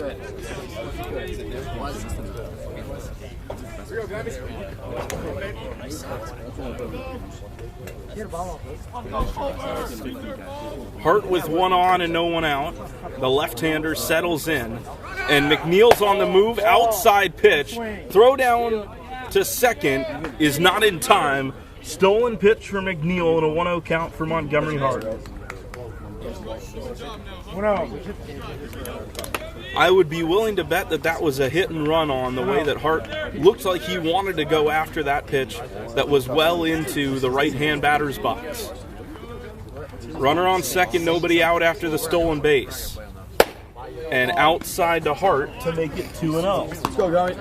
Hart with one on and no one out. The left-hander settles in, and McNeil's on the move. Outside pitch. Throw down to second is not in time. Stolen pitch for McNeil and a 1-0 count for Montgomery Hart. I would be willing to bet that was a hit and run on the way that Hart looked like he wanted to go after that pitch that was well into the right-hand batter's box. Runner on second, nobody out after the stolen base. And outside to Hart to make it 2-0. Let's go, guys.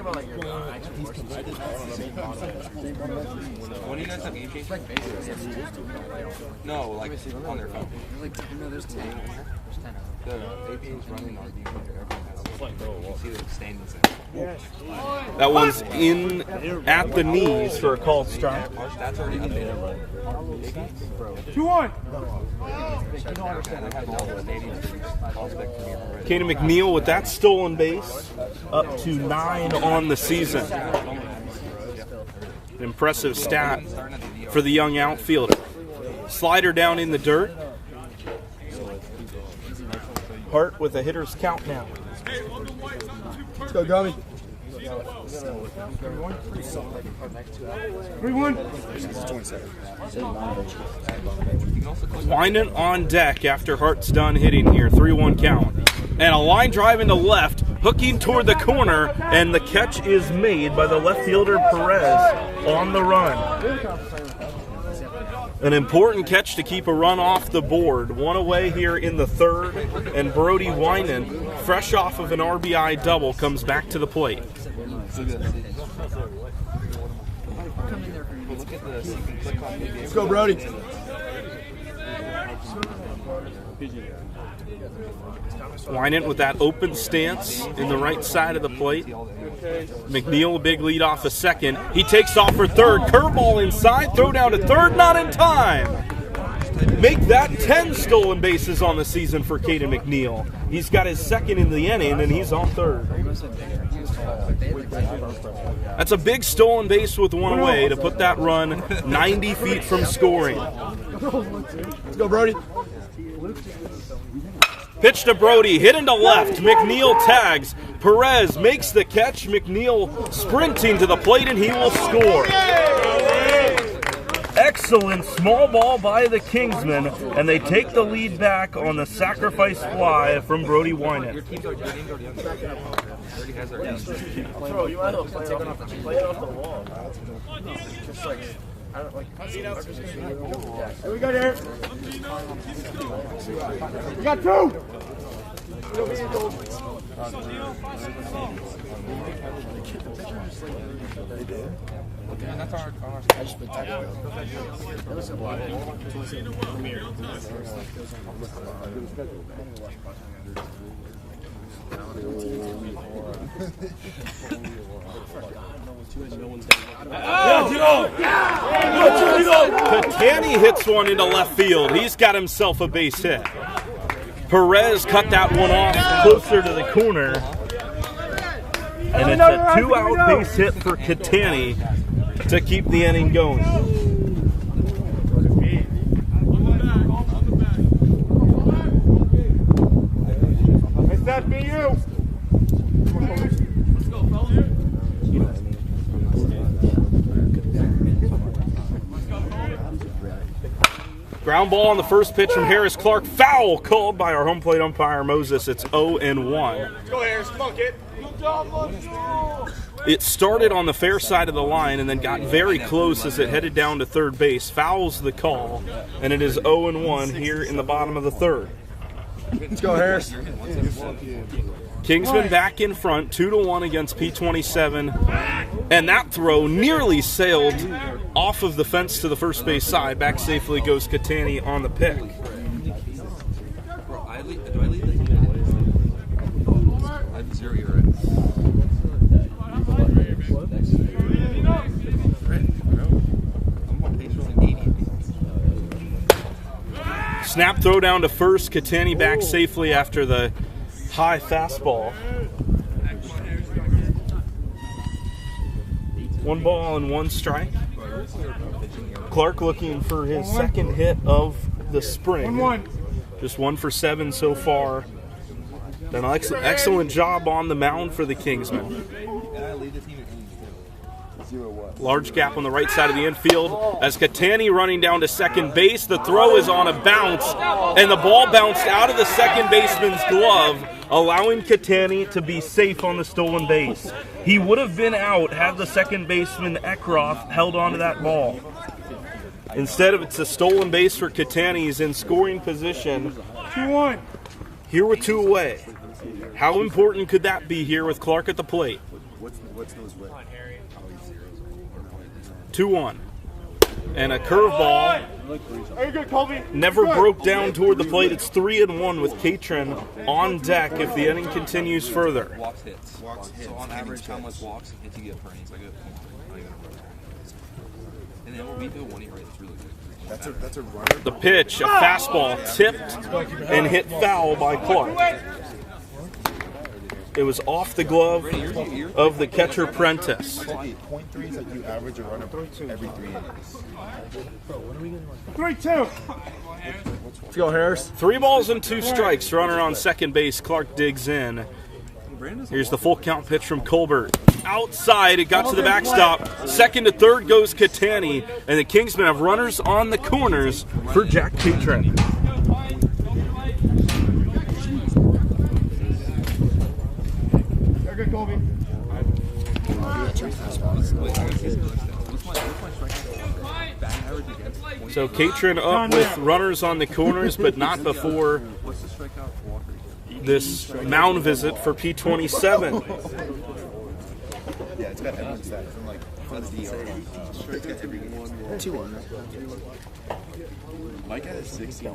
When do you guys have game change? No, like on their phone. No, there's 10. The AP is running our game changer. You can see the standings there. That one's in at the knees for a called strike. That's already updated. 2-1. Caden McNeil with that stolen base, up to 9 on the season. An impressive stat for the young outfielder. Slider down in the dirt. Hart with a hitter's count now. Let's go, Gummy. 3-1. Winding on deck after Hart's done hitting here. 3-1 count. And a line drive into left, hooking toward the corner, and the catch is made by the left fielder Perez on the run. An important catch to keep a run off the board. One away here in the third, and Brody Winan, fresh off of an RBI double, comes back to the plate. Let's go, Brody. Winan with that open stance in the right side of the plate. McNeil, a big lead off a second. He takes off for third. Curveball inside. Throw down to third. Not in time. Make that 10 stolen bases on the season for Caden McNeil. He's got his second in the inning, and he's on third. That's a big stolen base with one away to put that run 90 feet from scoring. Let's go, Brody. Pitch to Brody, hit into left. McNeil tags. Perez makes the catch. McNeil sprinting to the plate, and he will score. Excellent small ball by the Kingsmen, and they take the lead back on the sacrifice fly from Brody Winan. Bro, you might as well play it off the wall. Just like, I don't like. Here we go, Derek. We got 2. Catani hits one into left field. He's got himself a base hit. Perez cut that one off closer to the corner. And it's a 2-out base hit for Catani to keep the inning going. It's that be you. Let's go, fellas. Ground ball on the first pitch from Harris Clark. Foul called by our home plate umpire, Moses. It's 0-1. Let's go, Harris. Come on, kid. Good job, let's go. It started on the fair side of the line and then got very close as it headed down to third base. Fouls the call, and it is 0-1 here in the bottom of the third. Let's go, Harris. Kingsmen back in front, 2-1 against P27, and that throw nearly sailed off of the fence to the first base side. Back safely goes Catani on the pick. Do I leave the I have 0 ERA. I'm on pace for like 80. Snap throw down to first. Catani back safely after the high fastball. 1 ball and 1 strike. Clark looking for his second hit of the spring. Just 1 for 7 so far. Done an excellent job on the mound for the Kingsmen. Large gap on the right side of the infield as Catani running down to second base. The throw is on a bounce, and the ball bounced out of the second baseman's glove, allowing Catani to be safe on the stolen base. He would have been out had the second baseman Eckroth held onto that ball. Instead of it's a stolen base for Catani. He's in scoring position. 2-1. Here with 2 away. How important could that be here with Clark at the plate? What's those with? 2-1. And a curveball Are you good, Colby? never broke down toward the plate. It's 3-1 with Catron on deck if the inning continues further. Walks hits. So on average, how much walks and hits you get per inning? So I get and then we do 1 ERA. It's really good. That's a runner. The pitch, a fastball tipped and hit foul by Clark. It was off the glove of the catcher Prentice. .3 is that you average a runner every 3 innings. 3-2. Let's go, Harris. 3 balls and 2 strikes. Runner on second base. Clark digs in. Here's the full count pitch from Colbert. Outside, it got to the backstop. Second to third goes Catani, and the Kingsmen have runners on the corners for Jack Catron. You're good, Colby. So Catron up with runners on the corners, but not before this mound visit for P27. Yeah, it's got everyone's stats. I'm like, what's the it's got every 2-1. Mike has 60. Yeah,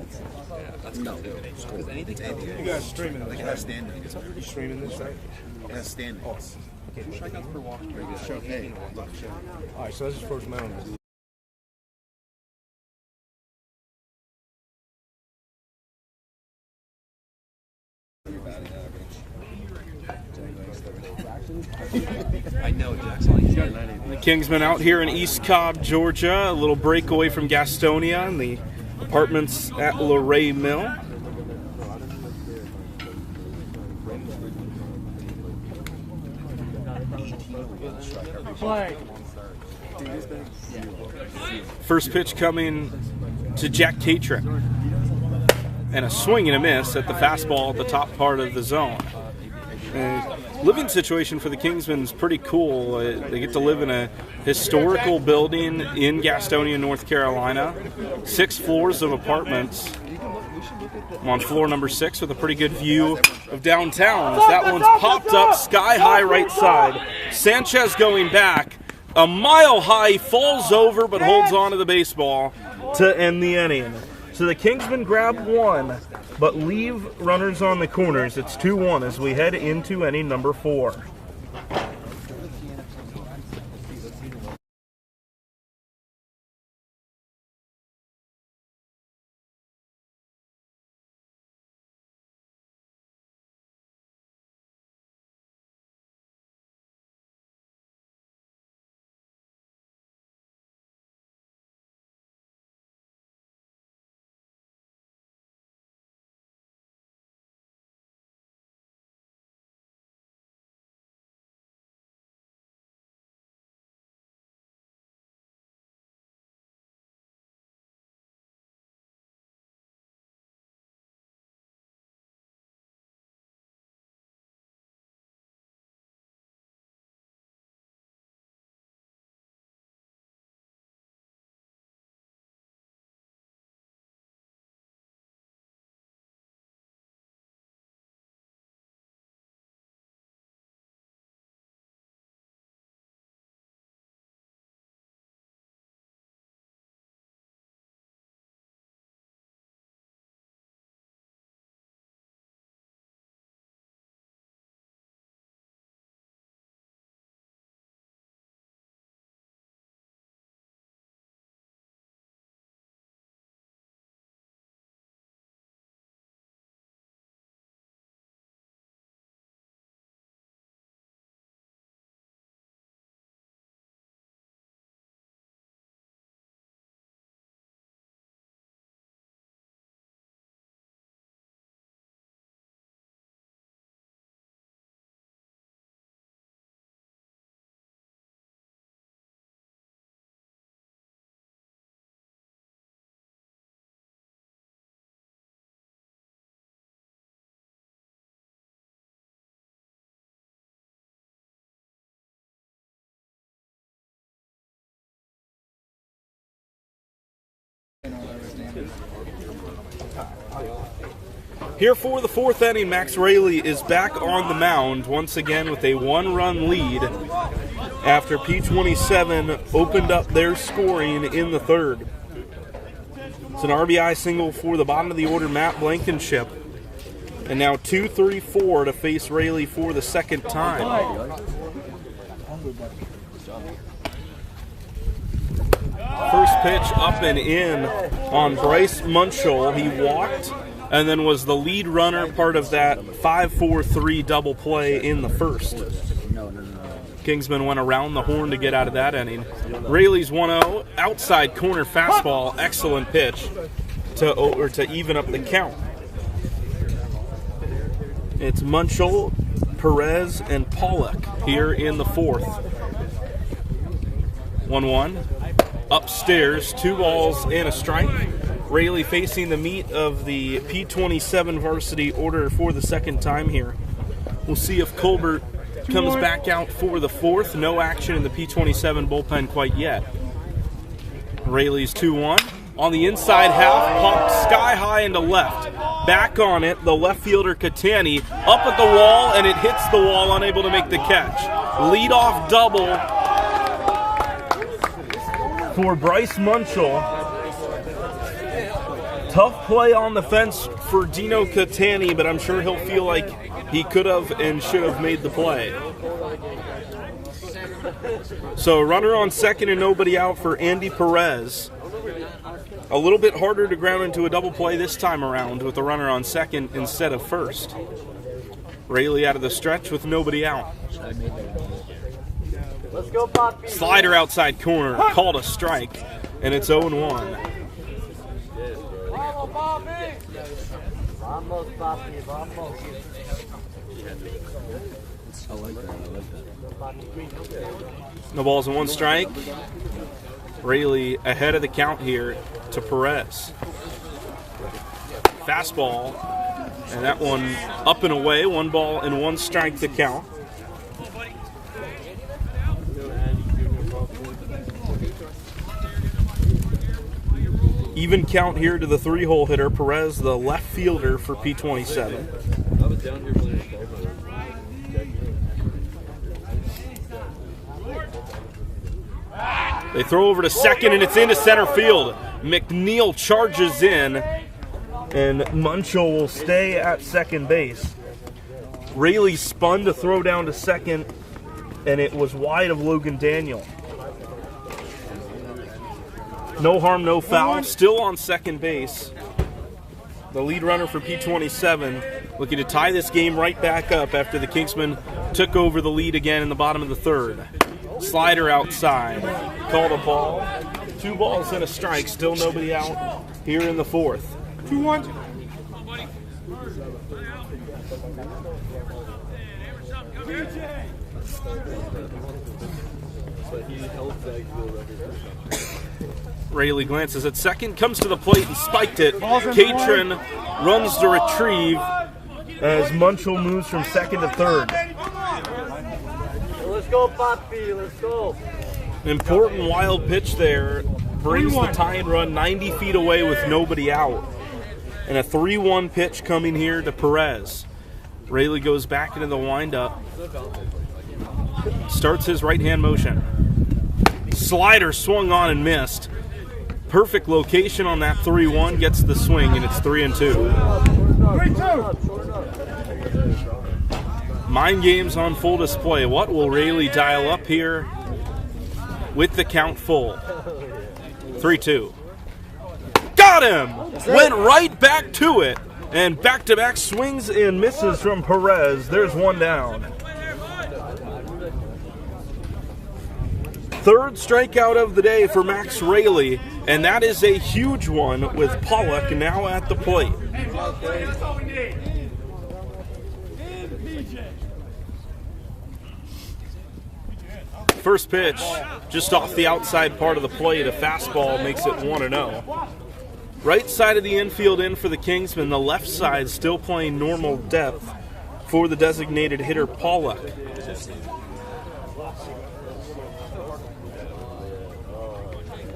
That's no. Because anything you guys streaming it. Like it has standing. You streaming this, right? It has standing. strikeouts per walk. Okay. All right, so that's his first mound. I know, Jackson. He's got 980. The Kingsmen out here in East Cobb, Georgia. A little break away from Gastonia and the apartments at Luray Mill. First pitch coming to Jack Catron. And a swing and a miss at the fastball at the top part of the zone. Living situation for the Kingsmen is pretty cool. They get to live in a historical building in Gastonia, North Carolina. 6 floors of apartments. I'm on floor number 6 with a pretty good view of downtown. As that one's popped up sky high right side. Sanchez going back. A mile high, falls over but holds on to the baseball to end the inning. So the Kingsmen grab 1, but leave runners on the corners. It's 2-1 as we head into inning number 4. Here for the fourth inning, Max Raley is back on the mound once again with a one-run lead after P27 opened up their scoring in the third. It's an RBI single for the bottom of the order, Matt Blankenship. And now 2-3-4 to face Raley for the second time. First pitch up and in on Bryce Munchell. He walked and then was the lead runner, part of that 5-4-3 double play in the first. Kingsmen went around the horn to get out of that inning. Raley's 1-0, outside corner fastball, excellent pitch to even up the count. It's Munchell, Perez, and Pollock here in the fourth. 1-1. Upstairs, 2 balls and a strike. Raley facing the meat of the P27 varsity order for the second time here. We'll see if Colbert comes back out for the fourth. No action in the P27 bullpen quite yet. Raley's 2-1. On the inside half, popped sky high into left. Back on it, the left fielder Catani up at the wall, and it hits the wall, unable to make the catch. Leadoff double for Bryce Munchell. Tough play on the fence for Dino Catani, but I'm sure he'll feel like he could have and should have made the play. So runner on second and nobody out for Andy Perez. A little bit harder to ground into a double play this time around with the runner on second instead of first. Raley out of the stretch with nobody out. Let's go, Poppy. Slider outside corner, called a strike, and it's 0-1. Vamos, Poppy, vamos. I like that. No balls and 1 strike. Raley ahead of the count here to Perez. Fastball, and that one up and away. 1 ball and 1 strike to count. Even count here to the 3-hole hitter, Perez, the left fielder for P27. They throw over to second, and it's into center field. McNeil charges in, and Munchell will stay at second base. Raley spun to throw down to second, and it was wide of Logan Daniel. No harm, no foul. Still on second base. The lead runner for P27 looking to tie this game right back up after the Kingsmen took over the lead again in the bottom of the third. Slider outside. Called a ball. 2 balls and a strike. Still nobody out here in the fourth. 2-1. Raley glances at second, comes to the plate and spiked it. Catron runs to retrieve as Munchell moves from second to third. Let's go, Poppy, let's go. Important wild pitch there. Brings the tying run 90 feet away with nobody out. And a 3-1 pitch coming here to Perez. Raley goes back into the windup. Starts his right-hand motion. Slider swung on and missed. Perfect location on that 3-1. Gets the swing, and it's 3-2. Mind games on full display. What will Raley dial up here with the count full? 3-2. Got him! Went right back to it. And back-to-back swings and misses from Perez. There's 1 down. Third strikeout of the day for Max Raley, and that is a huge one with Pollock now at the plate. First pitch, just off the outside part of the plate, a fastball makes it 1-0. Right side of the infield in for the Kingsmen, the left side still playing normal depth for the designated hitter Pollock.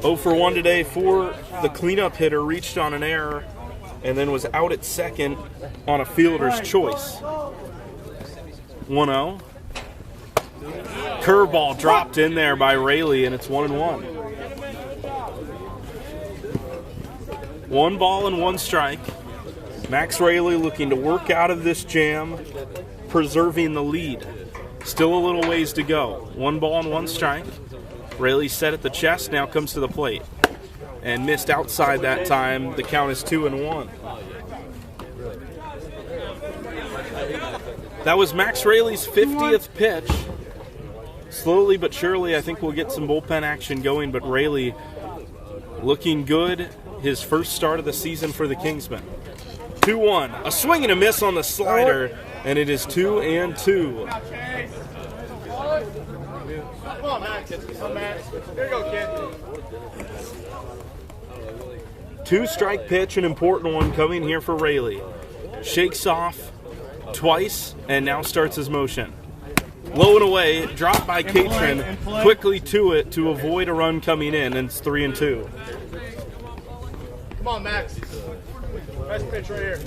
0 for 1 today for the cleanup hitter. Reached on an error and then was out at second on a fielder's choice. 1-0. Curveball dropped in there by Rayleigh, and it's 1-1. 1 ball and 1 strike. Max Rayleigh looking to work out of this jam, preserving the lead. Still a little ways to go. 1 ball and 1 strike. Rayleigh set at the chest, now comes to the plate. And missed outside that time. The count is 2-1. That was Max Rayleigh's 50th pitch. Slowly but surely, I think we'll get some bullpen action going, but Rayleigh looking good. His first start of the season for the Kingsmen. 2-1. A swing and a miss on the slider, and it is 2-2. Come on, Max. Here you go, kid. 2-strike pitch, an important one coming here for Rayleigh. Shakes off twice and now starts his motion. Low and away, dropped by Catron, quickly to it to avoid a run coming in, and it's 3-2. Come on, Max. Best pitch right here.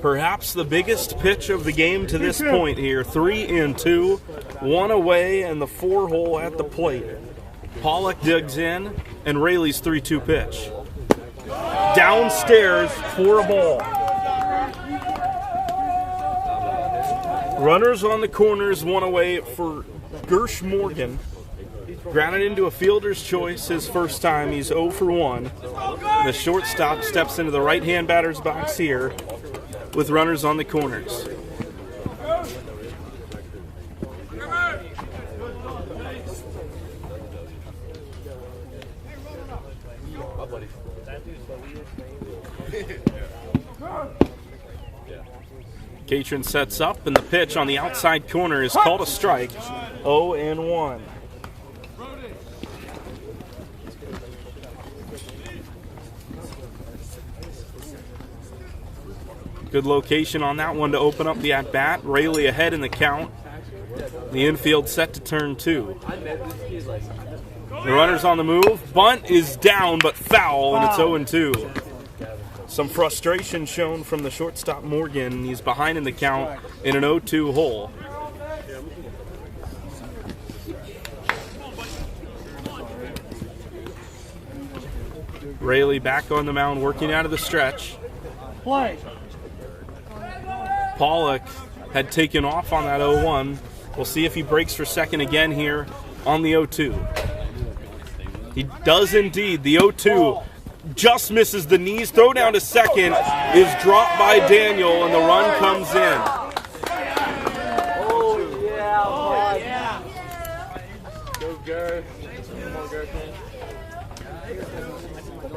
Perhaps the biggest pitch of the game to this point here. 3-2, 1 away, and the 4-hole at the plate. Pollock digs in, and Rayleigh's 3-2 pitch. Downstairs for a ball. Runners on the corners, 1 away for Gersh Morgan. Grounded into a fielder's choice his first time. He's 0 for 1. The shortstop steps into the right-hand batter's box here with runners on the corners. Catron sets up, and the pitch on the outside corner is called a strike. 0-1. Good location on that one to open up the at-bat. Rayleigh ahead in the count. The infield set to turn 2. The runner's on the move. Bunt is down, but foul, and it's 0-2. Some frustration shown from the shortstop Morgan. He's behind in the count in an 0-2 hole. Rayleigh back on the mound, working out of the stretch. Play. Pollock had taken off on that 0-1. We'll see if he breaks for second again here on the 0-2. He does indeed. The 0-2 just misses the knees. Throw down to second is dropped by Daniel, and the run comes in. Oh, yeah. Go, Gersh. Come on, Gersh.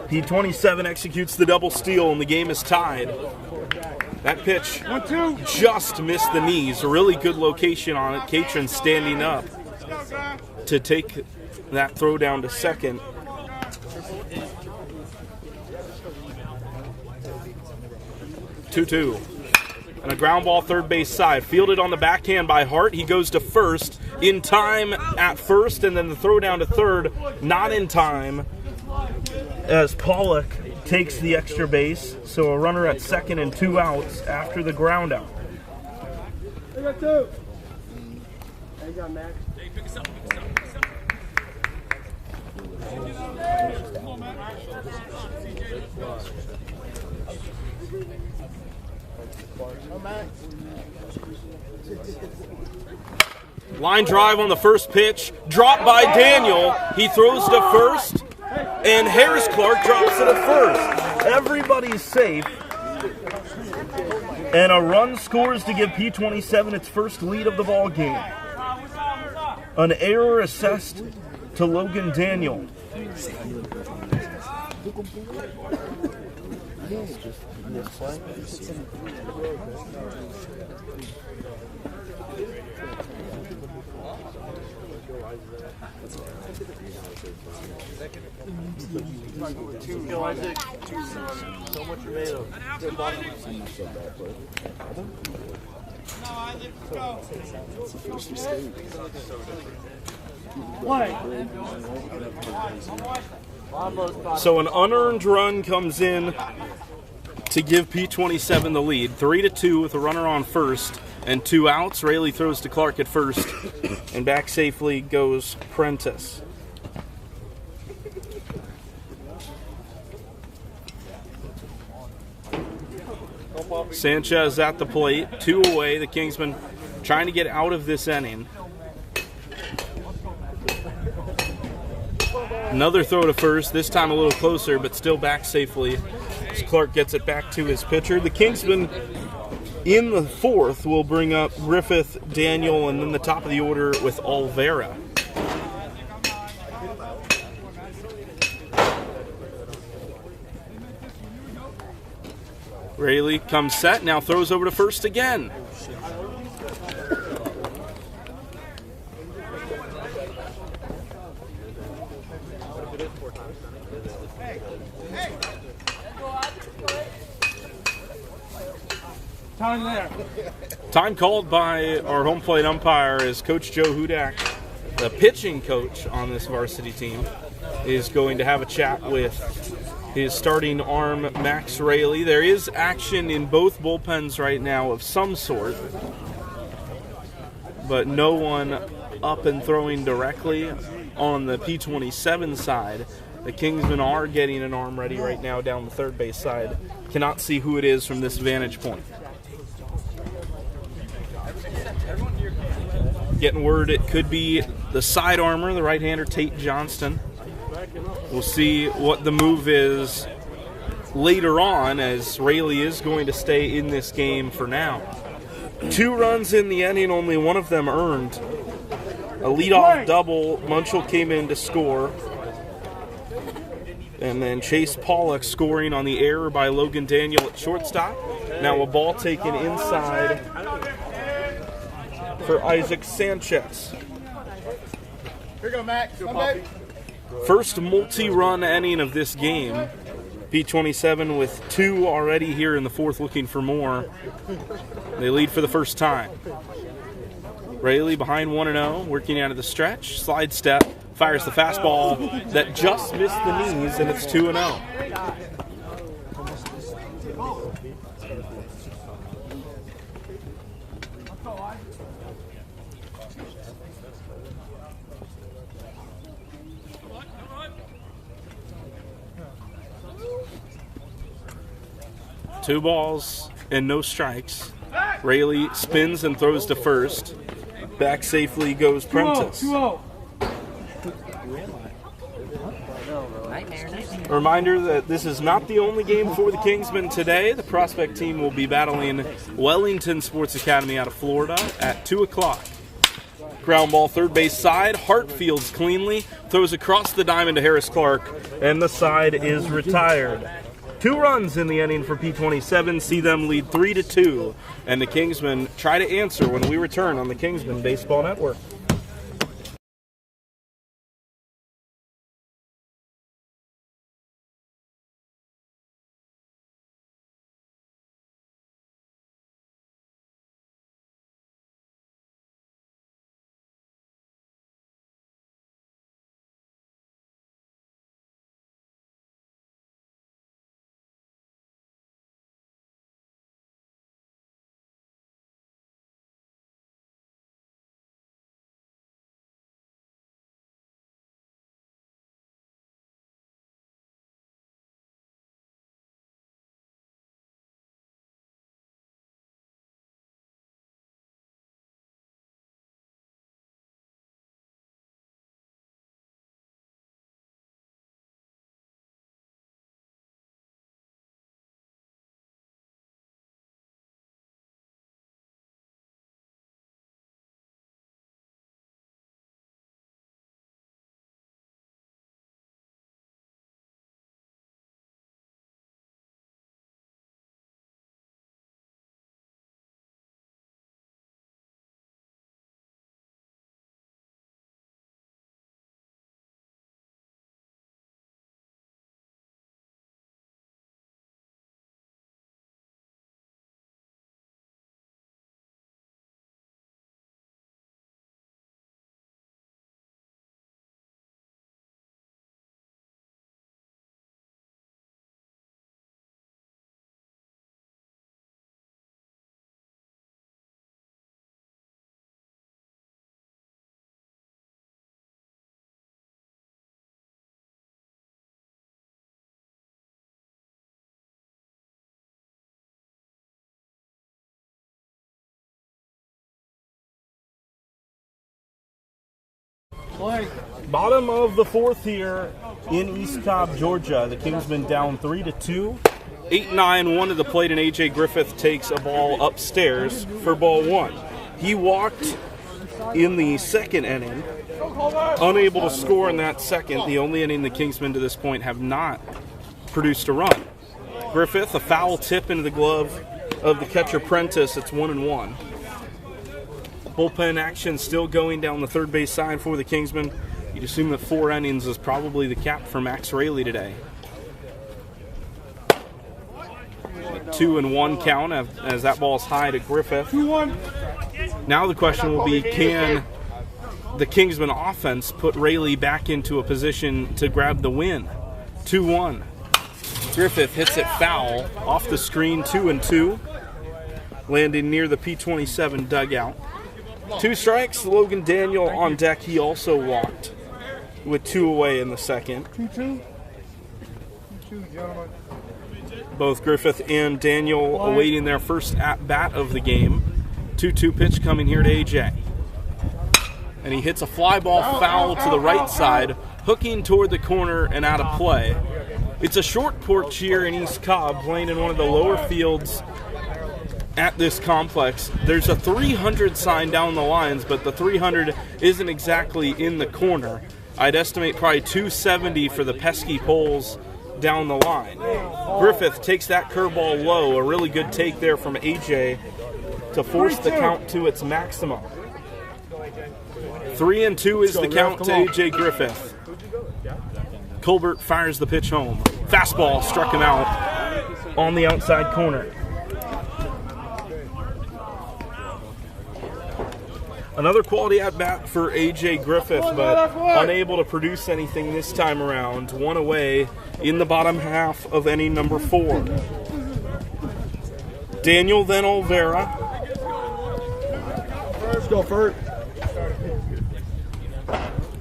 P27 executes the double steal, and the game is tied. That pitch just missed the knees. A really good location on it. Catron standing up to take that throw down to second. Two. And a ground ball third base side. Fielded on the backhand by Hart. He goes to first. In time at first, and then the throw down to third. Not in time as Pollock takes the extra base. So a runner at second and 2 outs after the ground out. They got 2. There you go, Max. Line drive on the first pitch, dropped by Daniel. He throws to first, and Harris Clark drops it at first. Everybody's safe, and a run scores to give P27 its first lead of the ball game. An error assessed to Logan Daniel. So much you made of. So an unearned run comes in to give P27 the lead. 3-2 with a runner on first and 2 outs. Rayleigh throws to Clark at first, and back safely goes Prentice. Sanchez at the plate, 2 away. The Kingsmen trying to get out of this inning. Another throw to first, this time a little closer, but still back safely as Clark gets it back to his pitcher. The Kingsmen in the 4th will bring up Griffith, Daniel, and then the top of the order with Olvera. Rayleigh comes set, now throws over to first again. Time there. Time called by our home plate umpire is Coach Joe Hudak, the pitching coach on this varsity team, is going to have a chat with his starting arm, Max Rayleigh. There is action in both bullpens right now of some sort, but no one up and throwing directly on the P27 side. The Kingsmen are getting an arm ready right now down the third base side. Cannot see who it is from this vantage point. Getting word it could be the side armor, the right-hander Tate Johnston. We'll see what the move is later on, as Rayleigh is going to stay in this game for now. 2 runs in the inning, only one of them earned. A leadoff double, Munchell came in to score. And then Chase Pollock scoring on the error by Logan Daniel at shortstop. Now a ball taken inside for Isaac Sanchez. Here you go, Max. Come back. First multi-run inning of this game. P27 with 2 already here in the 4th, looking for more. They lead for the first time. Rayleigh behind 1-0, working out of the stretch. Slide step, fires the fastball that just missed the knees, and it's 2-0. Two balls and no strikes. Rayleigh spins and throws to first. Back safely goes Prentice. A reminder that this is not the only game for the Kingsmen today. The prospect team will be battling Wellington Sports Academy out of Florida at 2 o'clock. Ground ball third base side. Hart fields cleanly. Throws across the diamond to Harris Clark, and the side is retired. 2 runs in the inning for P27. See them lead 3-2. And the Kingsmen try to answer when we return on the Kingsmen Baseball Network. Bottom of the fourth here in East Cobb, Georgia. The Kingsmen down 3-2. 8-9, 1 to the plate, and A.J. Griffith takes a ball upstairs for ball one. He walked in the second inning, unable to score in that second, the only inning the Kingsmen to this point have not produced a run. Griffith, a foul tip into the glove of the catcher Prentice. It's 1-1. Bullpen action still going down the third base side for the Kingsmen. You'd assume that 4 innings is probably the cap for Max Raley today. 2-1 count as that ball's high to Griffith. Now the question will be, can the Kingsmen offense put Raley back into a position to grab the win? 2-1. Griffith hits it foul off the screen, 2-2, landing near the P27 dugout. 2 strikes, Logan Daniel on deck. He also walked with 2 away in the second. 2-2, gentlemen. Both Griffith and Daniel awaiting their first at-bat of the game. 2-2 pitch coming here to AJ. And he hits a fly ball foul to the right side, hooking toward the corner and out of play. It's a short porch here in East Cobb, playing in one of the lower fields at this complex. There's a 300 sign down the lines, but the 300 isn't exactly in the corner. I'd estimate probably 270 for the pesky poles down the line. Griffith takes that curveball low, a really good take there from AJ to force the count to its maximum. 3-2 is the count to AJ Griffith. Colbert fires the pitch home. Fastball struck him out on the outside corner. Another quality at-bat for A.J. Griffith, but unable to produce anything this time around. 1 away in the bottom half of inning number 4. Daniel, then Olvera. Let's go, Fert.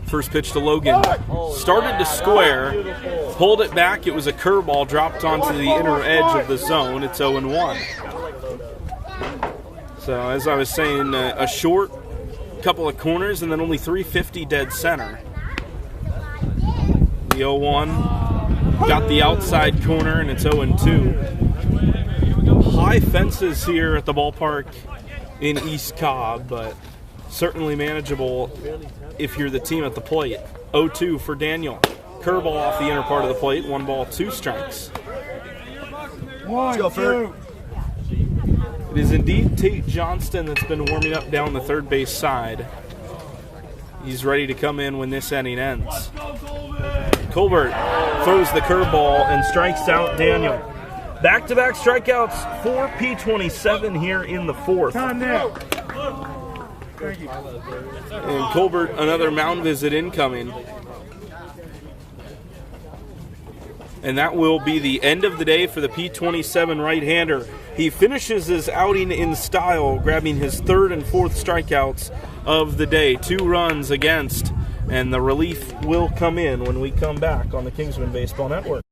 First pitch to Logan. Started to square, pulled it back. It was a curveball dropped onto the inner edge of the zone. It's 0-1. So as I was saying, a short couple of corners and then only 350 dead center. The 0-1 got the outside corner and it's 0-2. High fences here at the ballpark in East Cobb, but certainly manageable if you're the team at the plate. 0-2 for Daniel. Curveball off the inner part of the plate. 1 ball, 2 strikes. Let's go, Fert. It is indeed Tate Johnston that's been warming up down the third base side. He's ready to come in when this inning ends. Colbert throws the curveball and strikes out Daniel. Back-to-back strikeouts for P27 here in the 4th. Time now. Thank you. And Colbert, another mound visit incoming. And that will be the end of the day for the P27 right-hander. He finishes his outing in style, grabbing his 3rd and 4th strikeouts of the day. 2 runs against, and the relief will come in when we come back on the Kingsmen Baseball Network.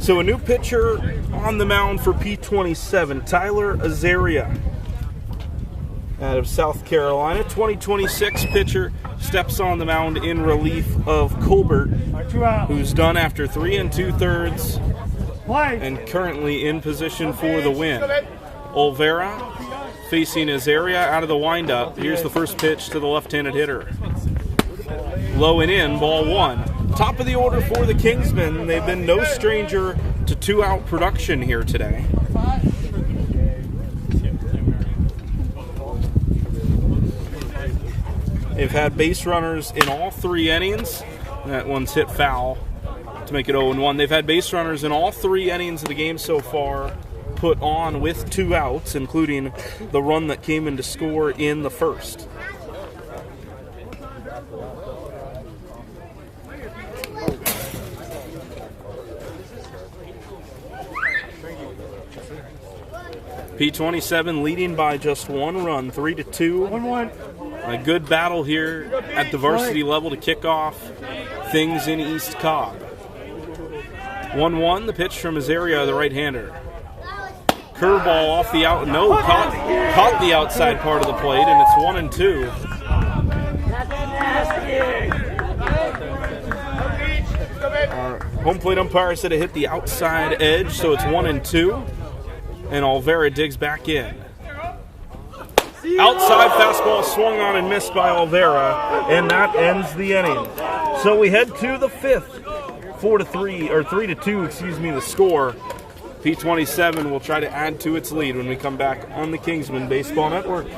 So a new pitcher on the mound for P27, Tyler Azaria out of South Carolina. 2026 pitcher steps on the mound in relief of Colbert, who's done after 3 2/3 and currently in position for the win. Olvera facing Azaria out of the windup. Here's the first pitch to the left-handed hitter. Low and in, ball 1. Top of the order for the Kingsmen. They've been no stranger to 2-out production here today. They've had base runners in all 3 innings. That one's hit foul to make it 0-1. They've had base runners in all 3 innings of the game so far, put on with 2 outs, including the run that came in to score in the first. P27 leading by just 1 run, 3-2. 1-1. A good battle here at the varsity level to kick off things in East Cobb. 1-1, the pitch from Azaria, the right-hander. Curveball off the out, no, caught the outside part of the plate, and it's 1-2. Our home plate umpire said it hit the outside edge, so it's 1-2. And Olvera digs back in. Outside fastball swung on and missed by Olvera, and that ends the inning. So we head to the 5th, 4-3 or 3-2, excuse me, the score. P27 will try to add to its lead when we come back on the Kingsmen Baseball Network.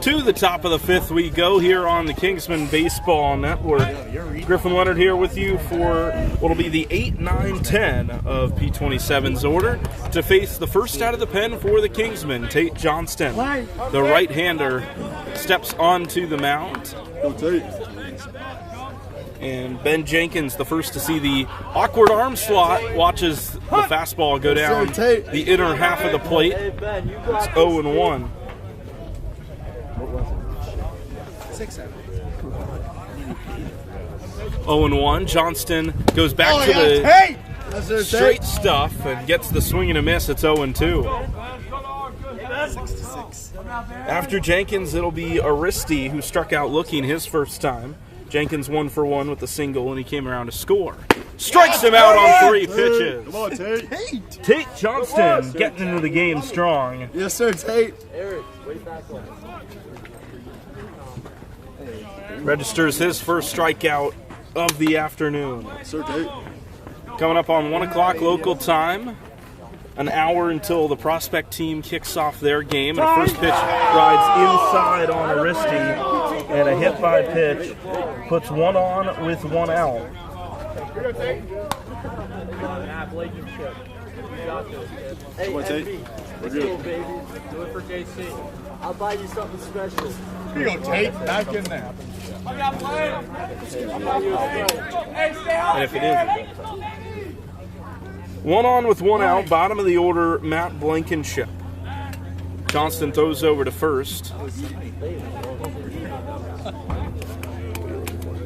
To the top of the 5th we go here on the Kingsmen Baseball Network. Griffin Leonard here with you for what will be the 8, 9, 10 of P27's order to face the first out of the pen for the Kingsmen. Tate Johnston, the right-hander, steps onto the mound. And Ben Jenkins, the first to see the awkward arm slot, watches the fastball go down the inner half of the plate. It's 0-1. 0-1. Johnston goes back to the straight stuff and gets the swing and a miss. It's 0-2. After Jenkins, it'll be Aristi, who struck out looking his first time. Jenkins 1 for 1 with the single, and he came around to score. Strikes him out on 3 pitches. Come on, Tate. Tate Johnston getting into the game strong. Yes, sir, Tate. Registers his first strikeout of the afternoon. Sir Tate. Coming up on 1 o'clock local time. An hour until the prospect team kicks off their game. And a first pitch rides inside on Aristi. And a hit by pitch puts one on with one out. Come on, Tate. We're good. baby. Do it for JC. I'll buy you something special. Here you go, Tate. Back in there. And if it is, one on with one out, bottom of the order, Matt Blankenship. Johnston throws over to first.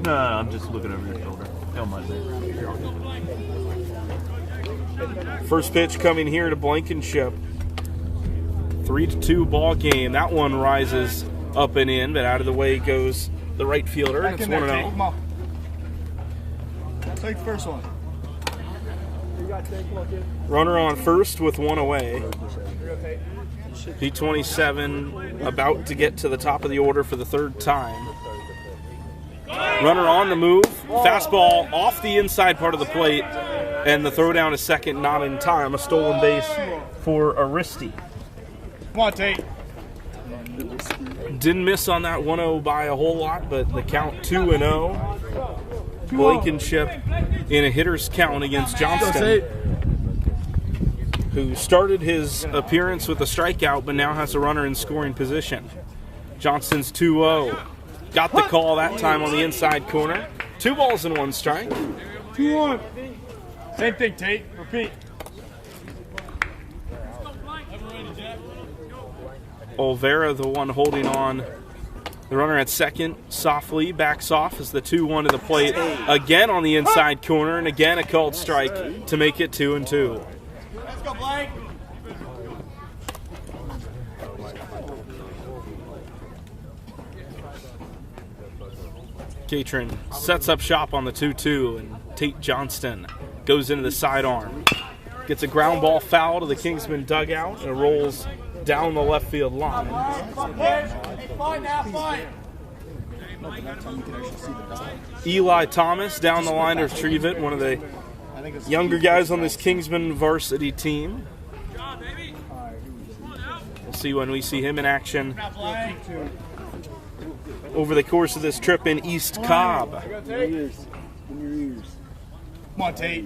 No, I'm just looking over your shoulder. Don't mind me. First pitch coming here to Blankenship. 3-2 ball game. That one rises up and in, but out of the way goes the right fielder. Back It's in there, 1-0. Tate. Come on. Take the first one. Runner on first with one away. P27 about to get to the top of the order for the third time. Runner on the move. Fastball off the inside part of the plate. And the throw down to second, not in time. A stolen base for Aristi. Come on, Tate. Didn't miss on that 1-0 by a whole lot, but the count 2-0. Blankenship in a hitter's count against Johnston, who started his appearance with a strikeout but now has a runner in scoring position. Johnston's 2-0. Got the call that time on the inside corner. 2 balls and 1 strike. 2-1. Same thing, Tate. Repeat. Olvera, the one holding on. The runner at second softly backs off as the 2-1 to the plate. Again on the inside corner, and again a called strike to make it 2-2. Let's go, Blake. Catron sets up shop on the 2-2, and Tate Johnston goes into the sidearm. Gets a ground ball foul to the Kingsmen dugout, and it rolls down the left field line. Eli Thomas down the line to retrieve it, one of the younger guys on this Kingsmen varsity team. We'll see when we see him in action over the course of this trip in East Cobb. Come on, Tate.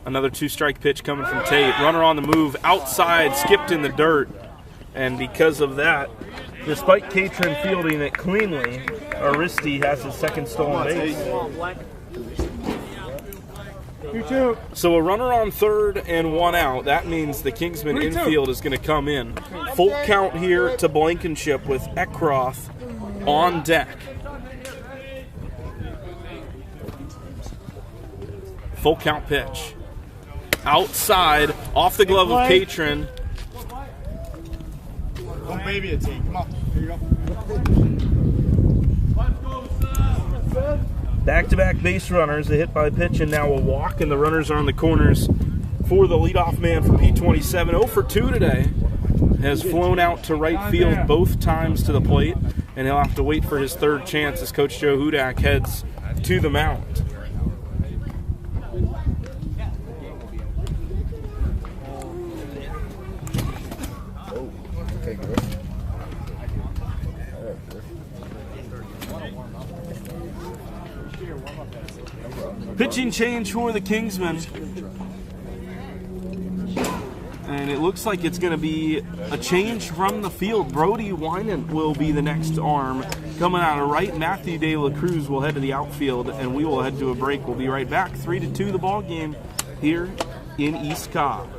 Another 2-strike pitch coming from Tate. Runner on the move, outside, skipped in the dirt. And because of that, despite Catron fielding it cleanly, Aristi has his second stolen base. 2-2. So a runner on third and 1 out. That means the Kingsman 3-2. infield is going to come in. Full count here to Blankenship with Eckroth on deck. Full count pitch. Outside, off the glove of Catron. Don't baby it, Tate. Come on. Here you go. Back-to-back base runners, a hit by pitch and now a walk, and the runners are on the corners for the leadoff man for P27. 0 for 2 today. Has flown out to right field both times to the plate, and he'll have to wait for his third chance as Coach Joe Hudak heads to the mound. Pitching change for the Kingsmen. And it looks like it's going to be a change from the field. Brody Winant will be the next arm. Coming out of right, Matthew De La Cruz will head to the outfield, and we will head to a break. We'll be right back. 3-2 the ball game here in East Cobb.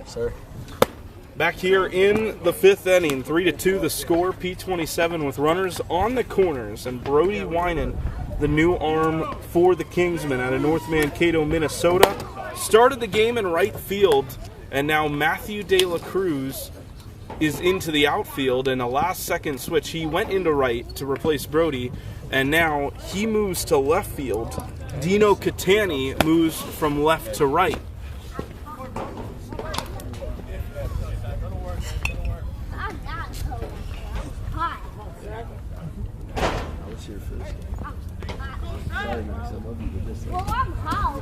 Sir. Back here in the 5th inning, 3-2 the score. P27 with runners on the corners, and Brody Winan, the new arm for the Kingsmen out of North Mankato, Minnesota, started the game in right field, and now Matthew De La Cruz is into the outfield. In a last-second switch, he went into right to replace Brody, and now he moves to left field. Dino Catani moves from left to right. Sorry, Max, I love you, but this Well, I'm how.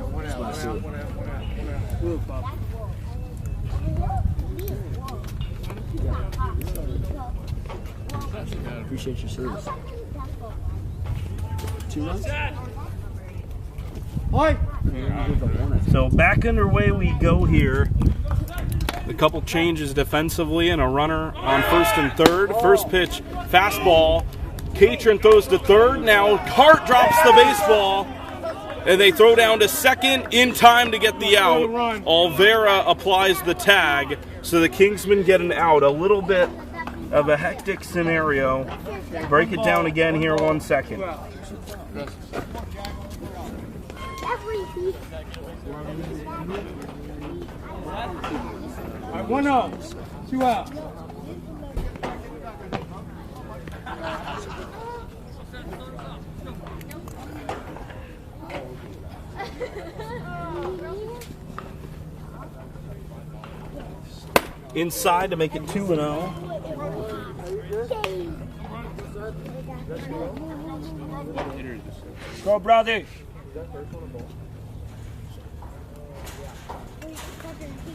appreciate your service. 2 runs? So back underway we go here. A couple changes defensively and a runner on first and third. First pitch, fastball. Catron throws to third. Now Hart drops the baseball, and they throw down to second in time to get the out. Olvera applies the tag, so the Kingsmen get an out. A little bit of a hectic scenario. Break it down again here 1 second. All right, 1-0, 2 out. Inside to make it 2-0. Go, brother.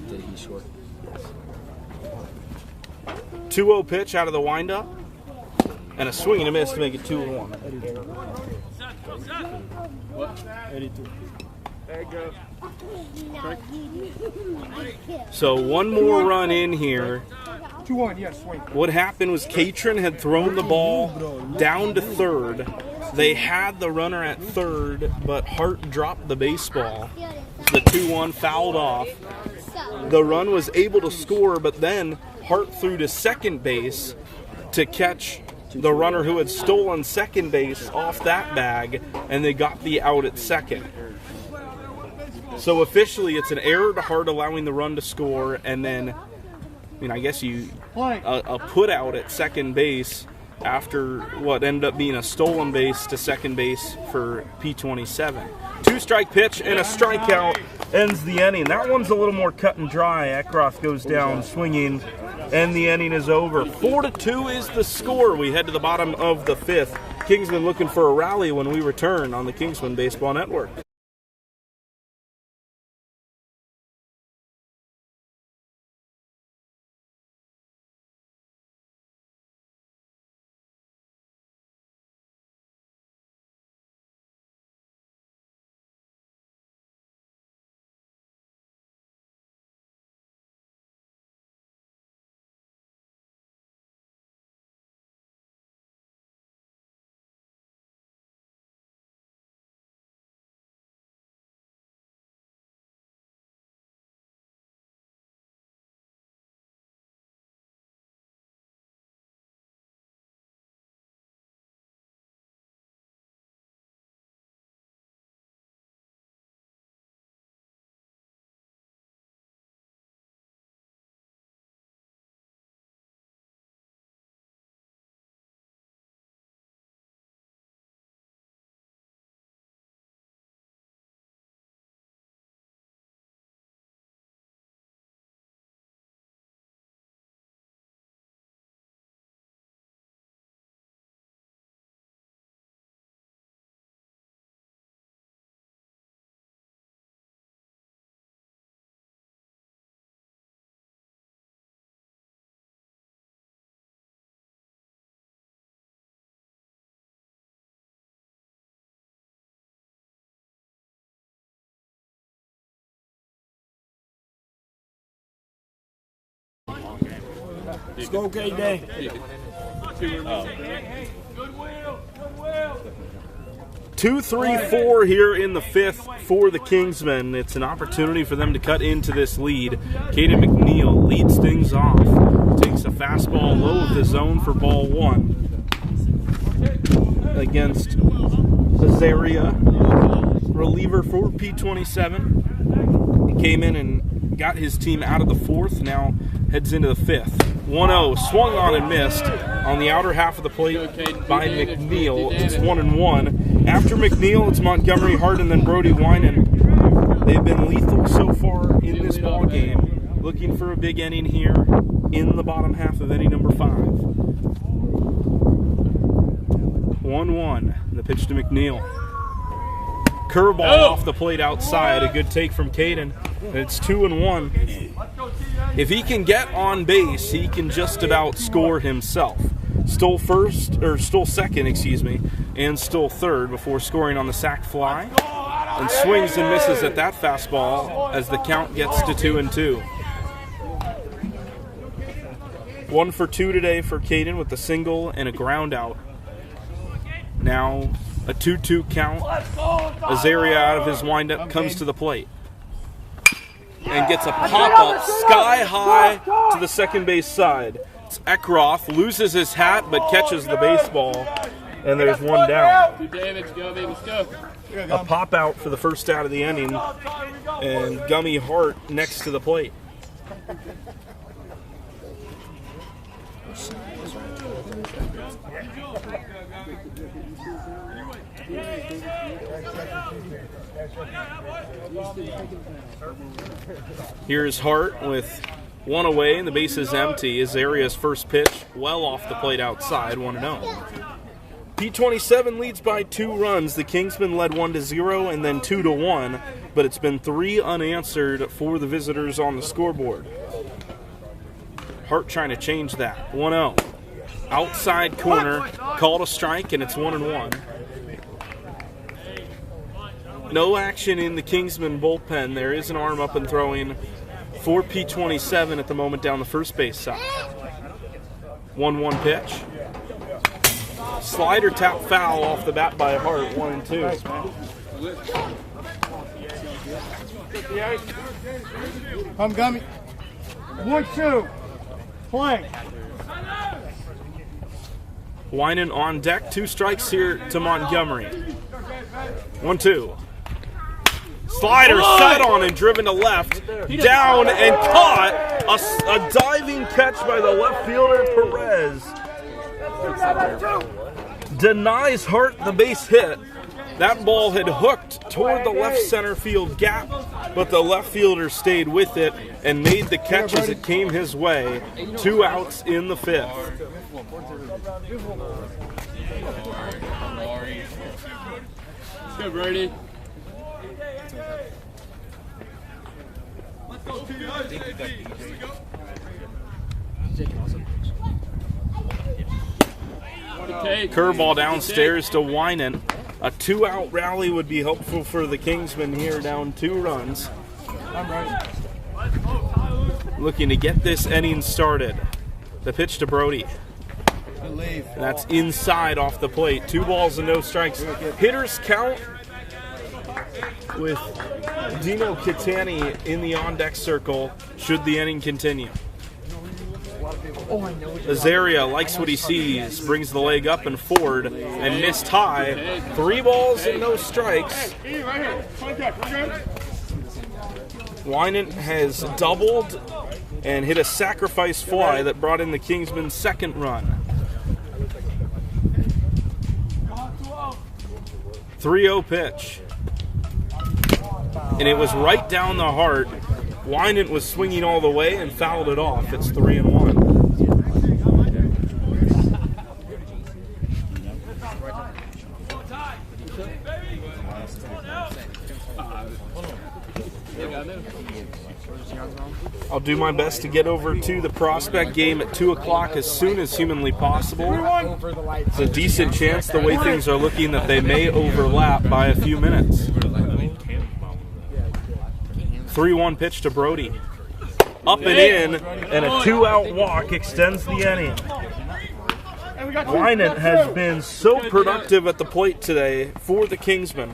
Did he short? 2-0 pitch out of the windup, and a swing and a miss to make it 2-1. 82. There you go. So one more run in here. 2-1, yes, swing. What happened was Catron had thrown the ball down to third. They had the runner at third, but Hart dropped the baseball. The 2-1 fouled off. The run was able to score, but then Hart threw to second base to catch the runner who had stolen second base off that bag, and they got the out at second. So officially, it's an error to Hart allowing the run to score, and then, I guess a put out at second base after what ended up being a stolen base to second base for P27. 2-strike pitch and a strikeout ends the inning. That one's a little more cut and dry. Eckroth goes down swinging, and the inning is over. 4-2 is the score. We head to the bottom of the 5th. Kingsmen looking for a rally when we return on the Kingsmen Baseball Network. Let's go, K-Day. 2-3-4 here in the fifth for the Kingsmen. It's an opportunity for them to cut into this lead. Caden McNeil leads things off. Takes a fastball low of the zone for ball one against Azaria, reliever for P27. He came in and got his team out of the fourth, now heads into the fifth. 1-0, swung on and missed on the outer half of the plate by McNeil. It's 1-1. After McNeil, it's Montgomery, Hart, and then Brody Winan. They've been lethal so far in this ball game. Looking for a big inning here in the bottom half of inning number 5. 1-1. The pitch to McNeil. Curveball off the plate outside. A good take from Caden. And it's 2-1. If he can get on base, he can just about score himself. Stole second, and stole third before scoring on the sac fly. And swings and misses at that fastball as the count gets to 2-2. 1 for 2 today for Caden with a single and a ground out. Now a 2-2 count. Azaria out of his windup comes to the plate and gets a pop-up sky high to the second base side. It's Eckroth, loses his hat but catches the baseball, and there's one down. A pop-out for the first out of the inning, and Gummy Hart next to the plate. Here's Hart with one away and the base is empty. Azaria's first pitch well off the plate outside, 1-0. P27 leads by 2 runs. The Kingsmen led 1-0 and then 2-1, but it's been 3 unanswered for the visitors on the scoreboard. Hart trying to change that. 1-0. Outside corner, called a strike, and it's 1-1. No action in the Kingsman bullpen. There is an arm up and throwing for P27 at the moment down the first base side. 1-1 pitch. Slider tap foul off the bat by Hart, 1-2. Come, Gummy. 1-2. Play. Winan on deck. 2 strikes here to Montgomery. 1-2. Slider set on and driven to left. Down and caught. A diving catch by the left fielder, Perez. Denies Hart the base hit. That ball had hooked toward the left center field gap, but the left fielder stayed with it and made the catch as it came his way. 2 outs in the 5th. Good, Brady. Curveball downstairs to Winan. A 2-out rally would be helpful for the Kingsmen here, down 2 runs. Looking to get this inning started. The pitch to Brody. That's inside off the plate. 2 balls and no strikes. Hitters count with Dino Catani in the on-deck circle should the inning continue. Azaria likes what he sees, brings the leg up and forward, and missed high. 3 balls and no strikes. Winan has doubled and hit a sacrifice fly that brought in the Kingsmen's second run. 3-0 pitch. And it was right down the heart. Winan was swinging all the way and fouled it off. It's 3-1. I'll do my best to get over to the prospect game at 2 o'clock as soon as humanly possible. It's a decent chance, the way things are looking, that they may overlap by a few minutes. 3-1 pitch to Brody. Up and in, and a 2-out walk extends the inning. Wynant has been so productive at the plate today for the Kingsmen.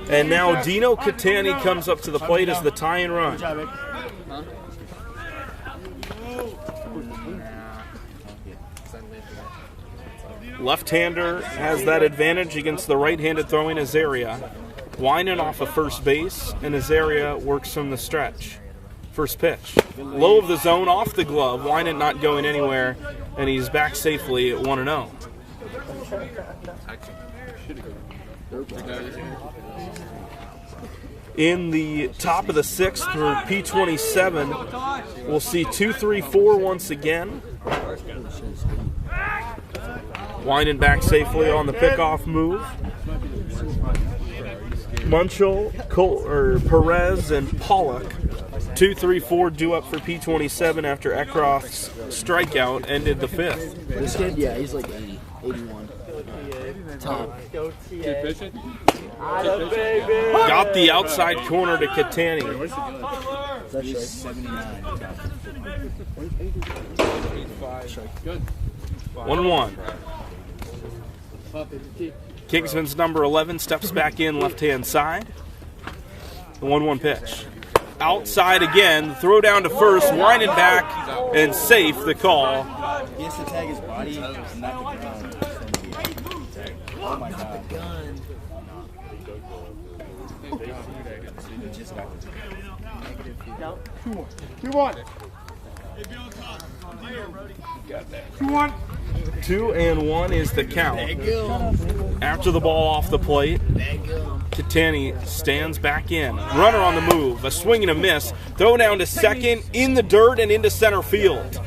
And now Dino Catani comes up to the plate as the tie-in run. Left-hander has that advantage against the right-handed throwing Azaria. Wynant off of first base, and Azaria works from the stretch. First pitch. Low of the zone, off the glove. Wynant not going anywhere, and he's back safely at 1-0. In the top of the sixth for P27, we'll see 2-3-4 once again. Wynant back safely on the pickoff move. Munchel, Perez, and Pollock. 2-3-4 due up for P27 after Eckroth's strikeout ended the fifth. This kid, yeah, he's like 80, 81. Top. Got the outside corner to Catani. Is that strike? 79. 1-1. Kingsman's number 11 steps back in left-hand side. The 1-1 pitch. Outside again, throw down to first, Wynant back, and safe the call. He has to tag his body, not the ground. Oh my god. Two one. 2-1 is the count. After the ball off the plate, Catani stands back in. Runner on the move, a swing and a miss. Throw down to second, in the dirt and into center field.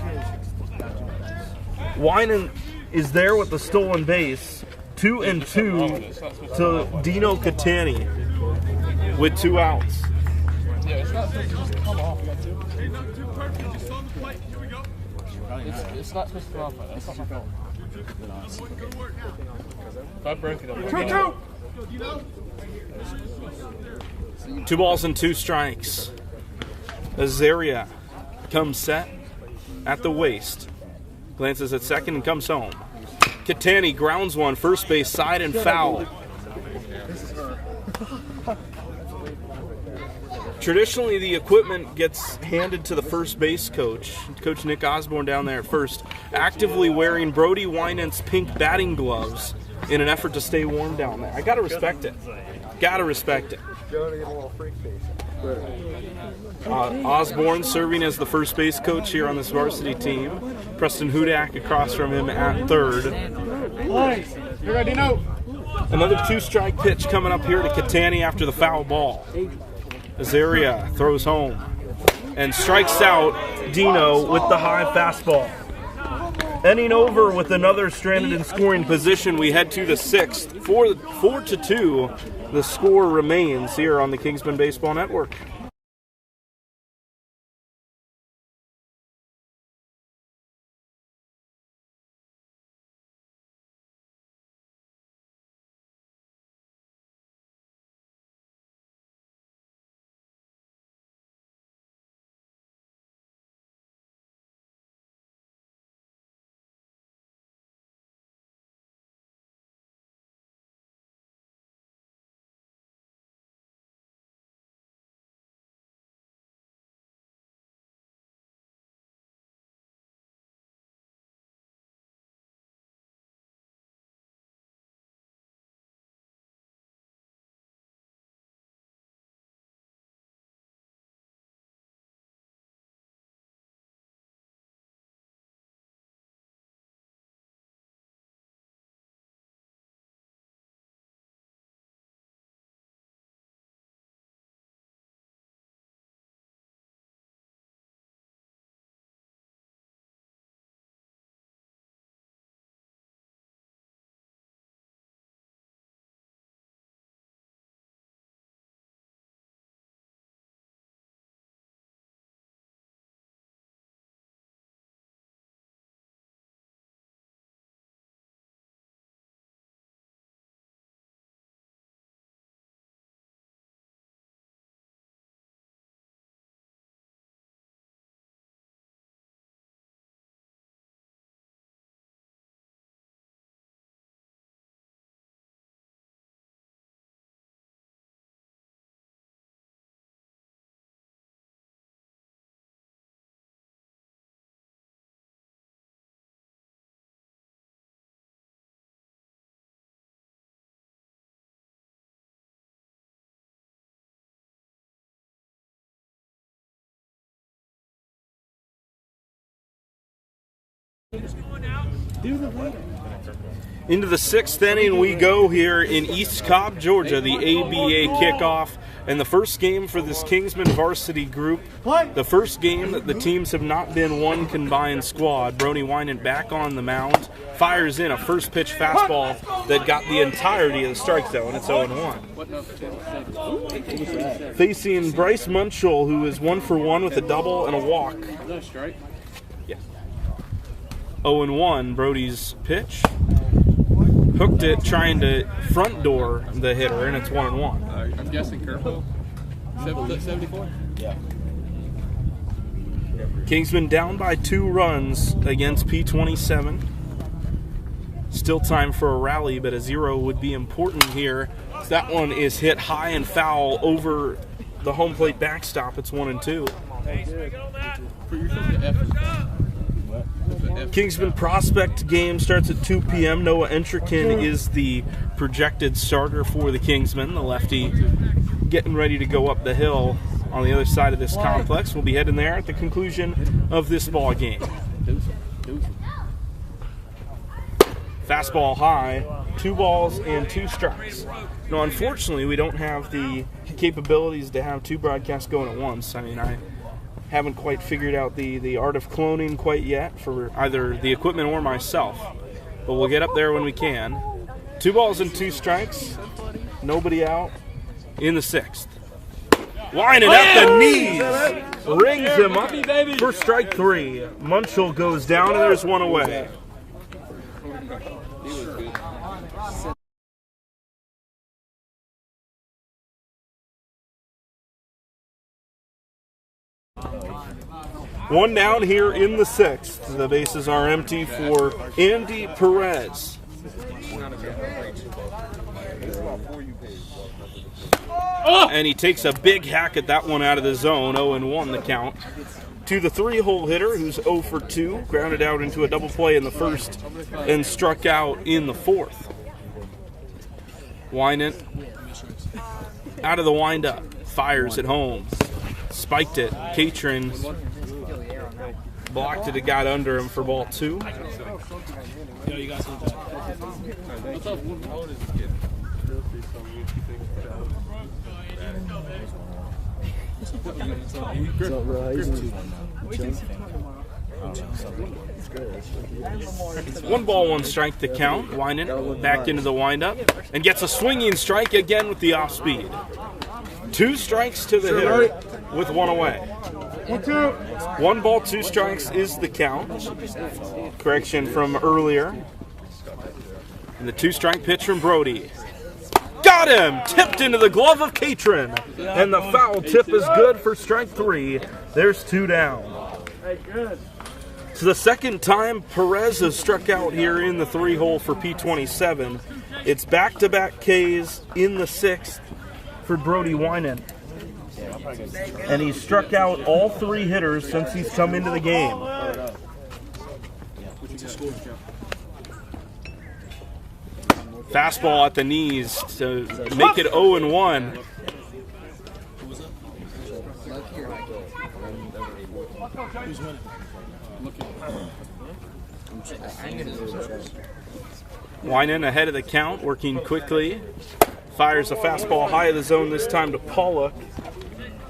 Wynant is there with the stolen base. 2-2 to Dino Catani with 2 outs. It's not supposed to come off. That's not my fault. If I broke it up. 2-2. 2 balls and 2 strikes. Azaria comes set at the waist. Glances at second and comes home. Catani grounds one, first base side and foul. Traditionally, the equipment gets handed to the first base coach, Coach Nick Osborne down there at first, actively wearing Brody Wynant's pink batting gloves in an effort to stay warm down there. I gotta respect it. Gotta respect it. Osborne serving as the first base coach here on this varsity team. Preston Hudak across from him at third. You ready, no? Another 2-strike pitch coming up here to Catani after the foul ball. Azaria throws home and strikes out Dino with the high fastball. Ending over with another stranded in scoring position, we head to the sixth. 4-2, the score remains here on the Kingsmen Baseball Network. Into the 6th inning we go here in East Cobb, Georgia, the ABA kickoff. And the first game for this Kingsmen varsity group, the first game that the teams have not been one combined squad. Brody Winant back on the mound, fires in a first pitch fastball that got the entirety of the strike zone. It's 0-1. Facing Bryce Munchell, who is 1 for 1 with a double and a walk. Yeah. 0-1, Brody's pitch. Hooked it, trying to front door the hitter, and it's 1-1. I'm guessing curveball. 74? Yeah. Kingsman down by 2 runs against P27. Still time for a rally, but a 0 would be important here. That one is hit high and foul over the home plate backstop. It's 1-2. Kingsman prospect game starts at 2 p.m. Noah Entrikin is the projected starter for the Kingsmen. The lefty getting ready to go up the hill on the other side of this complex. We'll be heading there at the conclusion of this ball game. Fastball high, 2 balls and 2 strikes. Now, unfortunately, we don't have the capabilities to have 2 broadcasts going at once. I mean, I haven't quite figured out the art of cloning quite yet for either the equipment or myself. But we'll get up there when we can. 2 balls and 2 strikes. Nobody out in the 6th. Lining at the knees. Rings him up for strike 3. Munchell goes down and there's 1 away. One down here in the 6th. The bases are empty for Andy Perez. And he takes a big hack at that one out of the zone. 0-1 the count. To the 3-hole hitter, who's 0 for 2. Grounded out into a double play in the 1st and struck out in the 4th. Winant out of the windup. Fires at home. Spiked it. Catron blocked it. It got under him for ball 2. One ball, 1 strike to count. Winant back into the windup and gets a swinging strike again with the off speed. 2 strikes to the hitter with 1 away. 1 ball, 2 strikes is the count. Correction from earlier. And the 2-strike pitch from Brody. Got him! Tipped into the glove of Catron. And the foul tip is good for strike 3. There's 2 down. It's the 2nd time Perez has struck out here in the 3-hole for P27. It's back-to-back Ks in the 6th for Brody Winant. And he's struck out all 3 hitters since he's come into the game. Fastball at the knees to make it 0-1. Winant ahead of the count, working quickly. Fires a fastball high of the zone this time to Pollock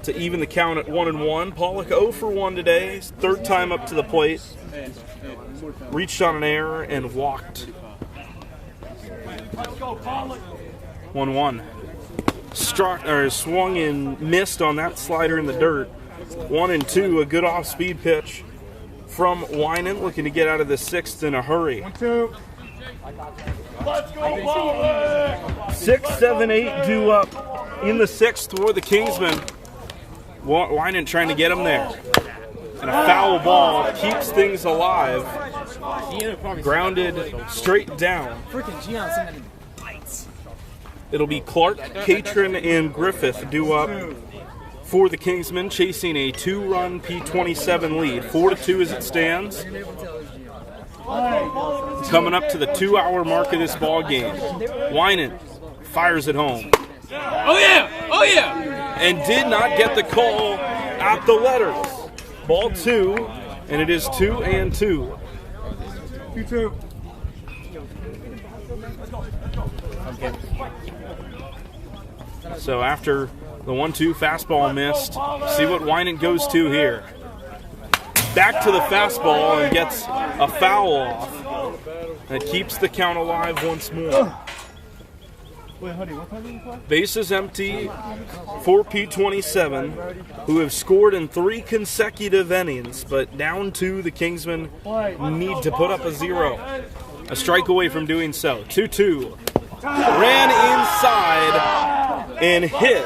to even the count at 1-1. Pollock 0 for 1 today, 3rd time up to the plate. Reached on an error and walked. 1-1. Swung and missed on that slider in the dirt. 1-2, a good off-speed pitch from Winant, looking to get out of the 6th in a hurry. 6, 7, 8 due up in the 6th for the Kingsmen. Winant trying to get him there. And a foul ball keeps things alive. Grounded straight down. It'll be Clark, Catron, and Griffith due up for the Kingsmen, chasing a 2-run P27 lead. 4-2 as it stands. Coming up to the 2-hour mark of this ball game. Winant fires it home. Oh yeah! Oh yeah! And did not get the call at the letters. Ball 2, and it is 2-2. P2. So after the 1-2 fastball missed, see what Winant goes to here. Back to the fastball and gets a foul off. That keeps the count alive once more. Bases empty for P27, who have scored in 3 consecutive innings, but down 2, the Kingsmen need to put up a 0. A strike away from doing so. 2-2. Ran inside and hit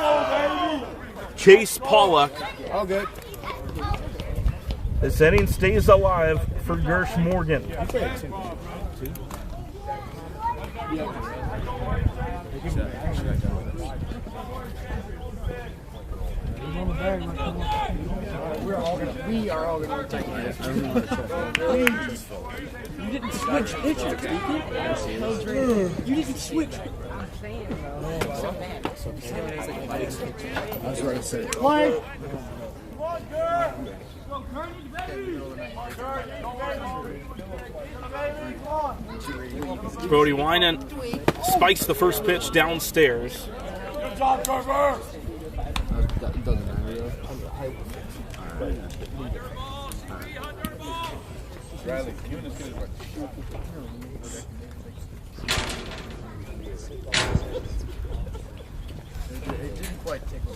Chase Pollock. All good. This inning stays alive for Gersh Morgan. We are all going to take it. You didn't switch pitches, did you? You didn't switch. I'm saying, bro. So mad. I was ready to say. Play. Brody Winant spikes the first pitch downstairs. Good job, Trevor. It doesn't matter. Riley, you and this kid It didn't quite tickle.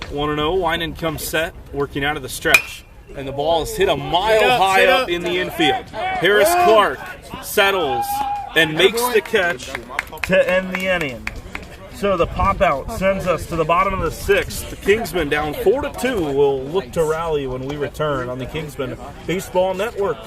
1-0, Winant comes set, working out of the stretch. And the ball is hit a mile high up in the infield. Harris Clark settles and makes the catch to end the inning. So the pop-out sends us to the bottom of the 6th. The Kingsmen down 4-2 will look to rally when we return on the Kingsmen Baseball Network.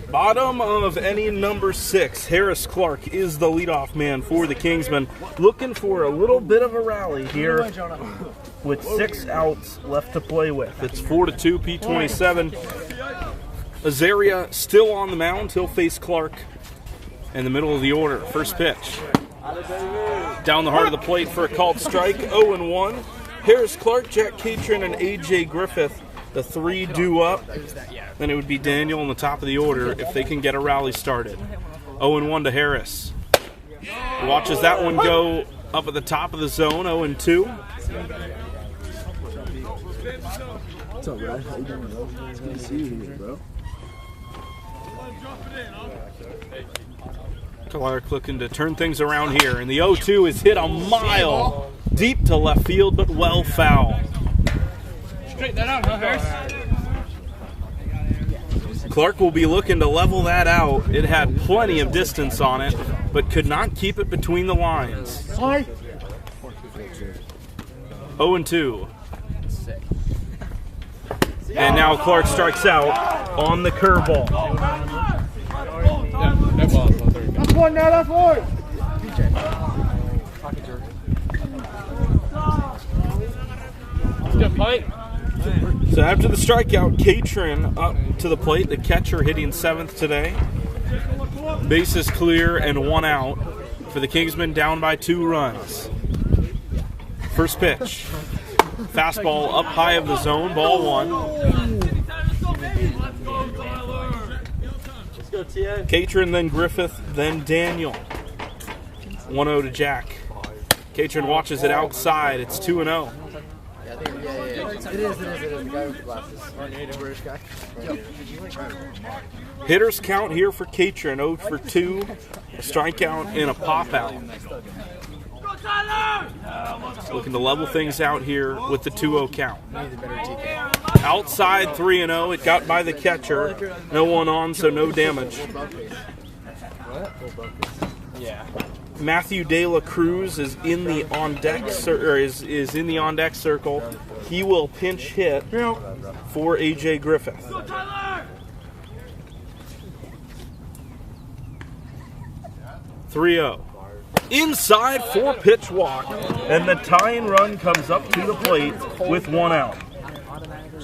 Bottom of inning number 6, Harris Clark is the leadoff man for the Kingsmen, looking for a little bit of a rally here with 6 outs left to play with. It's 4-2 P27. Azaria still on the mound. He'll face Clark in the middle of the order. First pitch. Down the heart of the plate for a called strike, 0-1. Harris Clark, Jack Catron, and A.J. Griffith, the 3 due up. Then it would be Daniel in the top of the order if they can get a rally started. 0-1 to Harris. Watches that one go up at the top of the zone, 0-2. What's up, Brad? How you doing, bro? It's good to see you here, bro. Clark looking to turn things around here, and the 0-2 is hit a mile deep to left field, but well foul. Straighten that out, huh, Harris? Clark will be looking to level that out. It had plenty of distance on it, but could not keep it between the lines. 0-2. And now Clark strikes out on the curveball. That's one now, that's one. Good fight. So after the strikeout, Catron up to the plate, the catcher hitting 7th today. Bases clear and 1 out for the Kingsmen, down by 2 runs. First pitch. Fastball up high of the zone, ball 1. Catron, then Griffith, then Daniel. 1-0 to Jack. Catron watches it outside. It's 2-0. It is. The guy with the glasses. The British guy. Hitters count here for Catron, 0 for 2. A strikeout and a pop out. Looking to level things out here with the 2-0 count. Outside 3-0. It got by the catcher. No one on, so no damage. Yeah. Matthew De La Cruz is in the on deck is in the on deck circle. He will pinch hit for AJ Griffith. 3-0. Inside 4-pitch walk, and the tying run comes up to the plate with 1 out.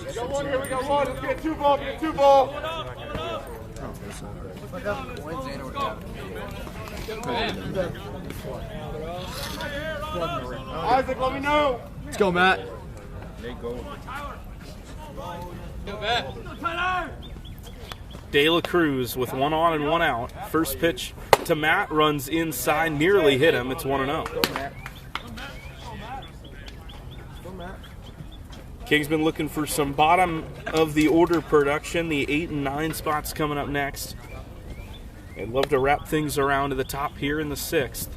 We got 1 here, we got 1. Let's get 2 ball, get 2 ball. Isaac, let me know. Let's go, Matt. De La Cruz with 1 on and 1 out. First pitch to Matt, runs inside, nearly hit him. It's 1-0. Kingsman looking for some bottom of the order production. The 8 and 9 spots coming up next. They'd love to wrap things around to the top here in the 6th.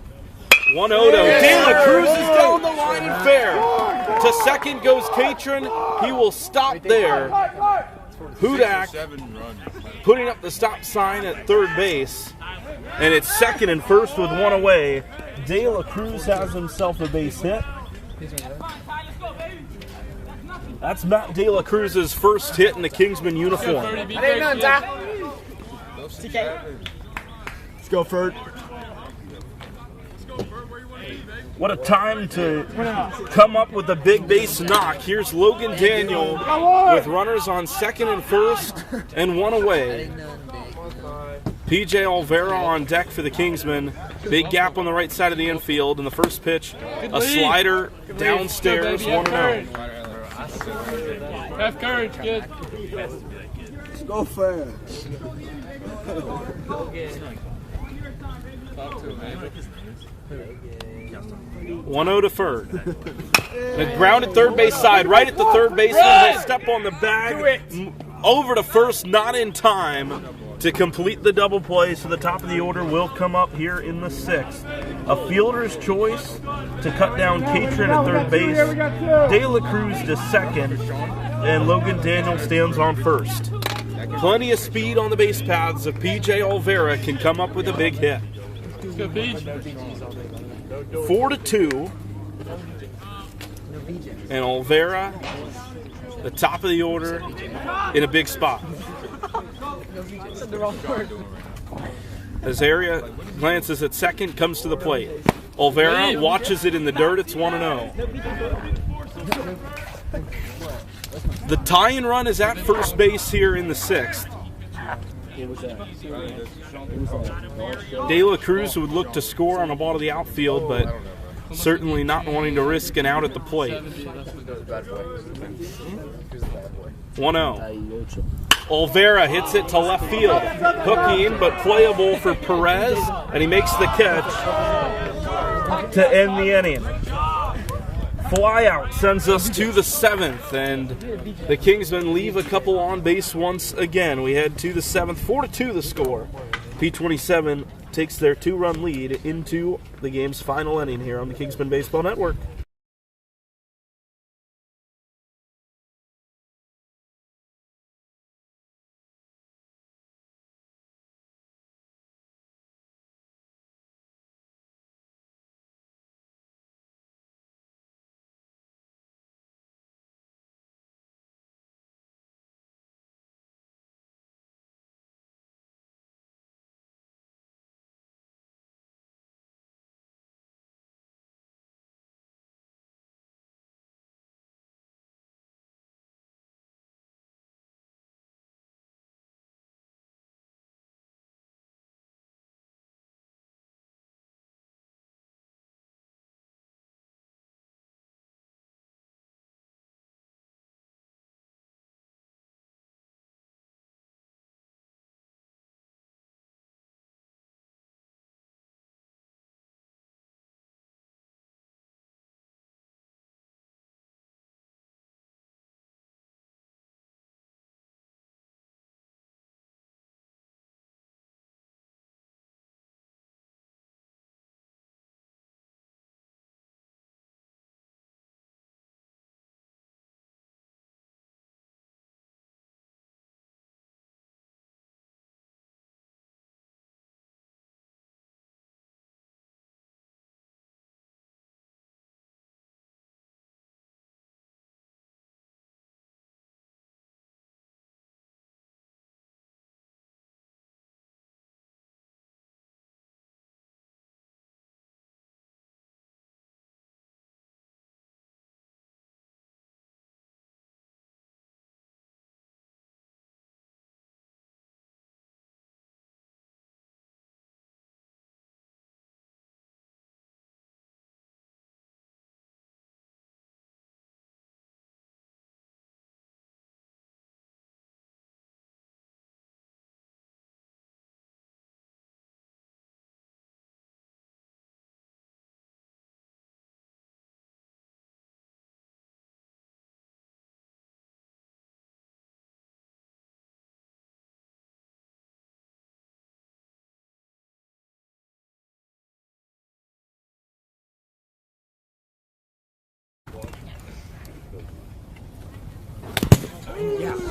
1-0 De La Cruz is down the line and fair. To second goes Catron. He will stop there. Hudak putting up the stop sign at third base. And it's second and first with 1 away. De La Cruz has himself a base hit. That's Matt De La Cruz's first hit in the Kingsman uniform. Let's go, Ferd. What a time to come up with a big base knock. Here's Logan Daniel with runners on second and first and 1 away. PJ Olvera on deck for the Kingsmen. Big gap on the right side of the infield. And the first pitch, a slider downstairs, 1-0. Have courage, good. Let's go, Ferd. 1-0 to Ferd. The grounded third base side, right at the third baseman. He'll step on the bag, over to first, not in time to complete the double play. So the top of the order will come up here in the 6th. A fielder's choice to cut down Catron at third base. De La Cruz to second, and Logan Daniel stands on first. Plenty of speed on the base paths if PJ Olvera can come up with a big hit. Good beach. 4-2. And Olvera, the top of the order, in a big spot. Azaria glances at second, comes to the plate. Olvera watches it in the dirt. It's 1-0. The tying run is at first base here in the 6th. De La Cruz would look to score on a ball to the outfield, but certainly not wanting to risk an out at the plate. 1-0. Olvera hits it to left field. Hooking, but playable for Perez, and he makes the catch to end the inning. Flyout sends us to the 7th, and the Kingsmen leave a couple on base once again. We head to the 7th, 4-2 the score. P27 takes their 2-run lead into the game's final inning here on the Kingsmen Baseball Network.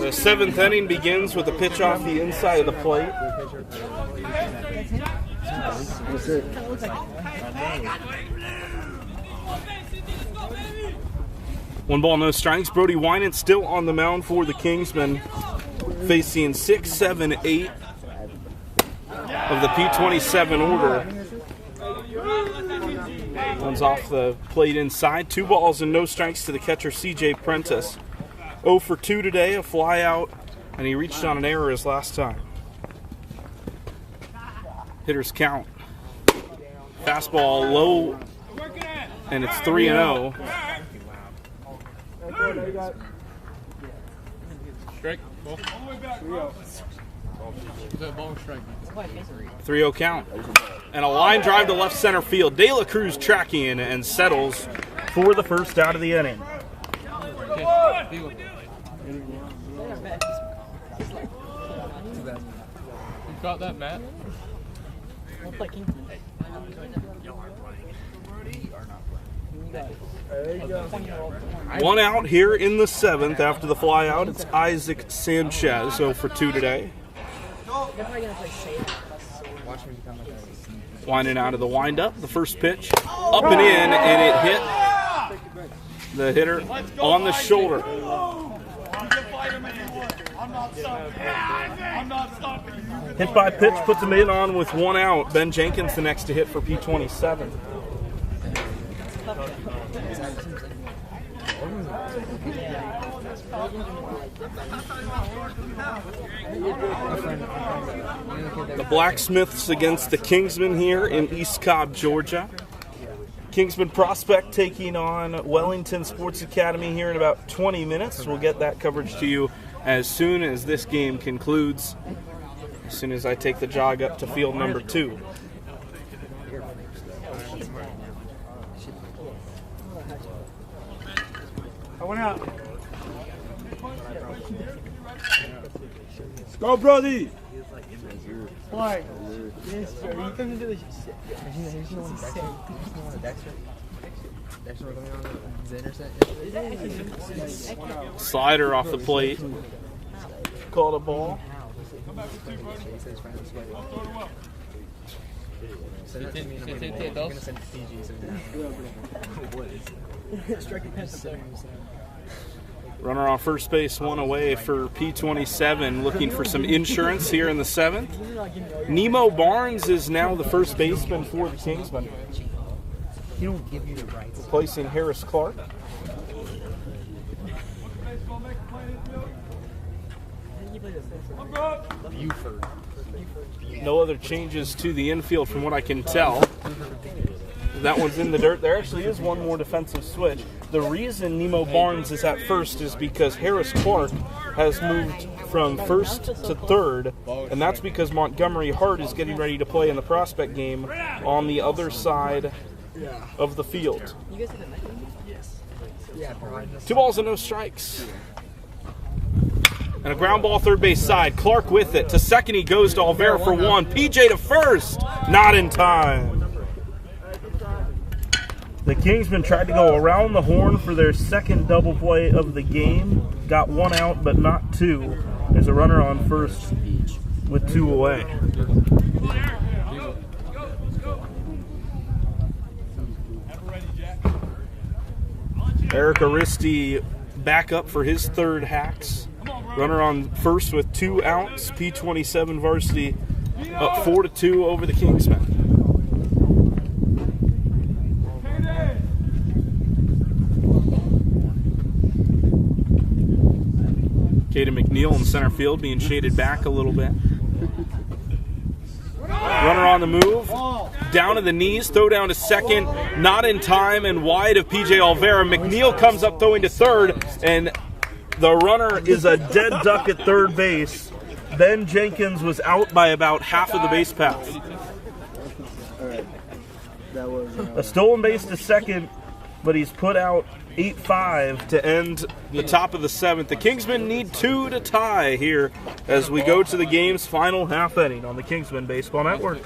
The 7th inning begins with a pitch off the inside of the plate. One ball, no strikes. Brody Winant still on the mound for the Kingsmen, facing 6, 7, 8 of the P27 order. One's off the plate inside. 2 balls and no strikes to the catcher, C.J. Prentice. 0 for 2 today, a fly out, and he reached on an error his last time. Hitters count. Fastball low, and it's 3-0. Strike. Ball. 3-0 count. And a line drive to left center field. De La Cruz tracking and settles for the first out of the inning. You got that, Matt? One out here in the 7th after the fly out. It's Isaac Sanchez, 0 for 2 today. Winding out of the windup. The first pitch up and in, and it hit the hitter on the shoulder. Hit by pitch puts him in on with 1 out. Ben Jenkins the next to hit for P27. The Blacksmiths against the Kingsmen here in East Cobb, Georgia. Kingsman Prospect taking on Wellington Sports Academy here in about 20 minutes. We'll get that coverage to you as soon as this game concludes, as soon as I take the jog up to field number 2. I went out. Let's go, Brody. Why? Yes, sir. You come into the Slider off the plate. Called a ball. Runner on first base, one away for P27, looking for some insurance here in the 7th. Nemo Barnes is now the first baseman for the Kingsmen, replacing Harris Clark. No other changes to the infield from what I can tell. That one's in the dirt. There actually is one more defensive switch. The reason Nemo Barnes is at first is because Harris Clark has moved from first to third, and that's because Montgomery Hart is getting ready to play in the prospect game on the other side of the field. 2 balls and no strikes. And a ground ball third base side. Clark with it. To second he goes to Olvera for 1. PJ to first. Not in time. The Kingsmen tried to go around the horn for their second double play of the game. Got 1 out, but not 2. There's a runner on first with 2 away. Eric Aristi back up for his 3rd hacks. Runner on first with 2 outs. P27 Varsity up 4-2 over the Kingsmen. Caden McNeil in center field being shaded back a little bit. Runner on the move. Down to the knees. Throw down to second. Not in time and wide of PJ Olvera. McNeil comes up throwing to third, and the runner is a dead duck at third base. Ben Jenkins was out by about half of the base path. A stolen base to second, but he's put out 8-5 to end the top of the 7th. The Kingsmen need 2 to tie here as we go to the game's final half inning on the Kingsmen Baseball Network.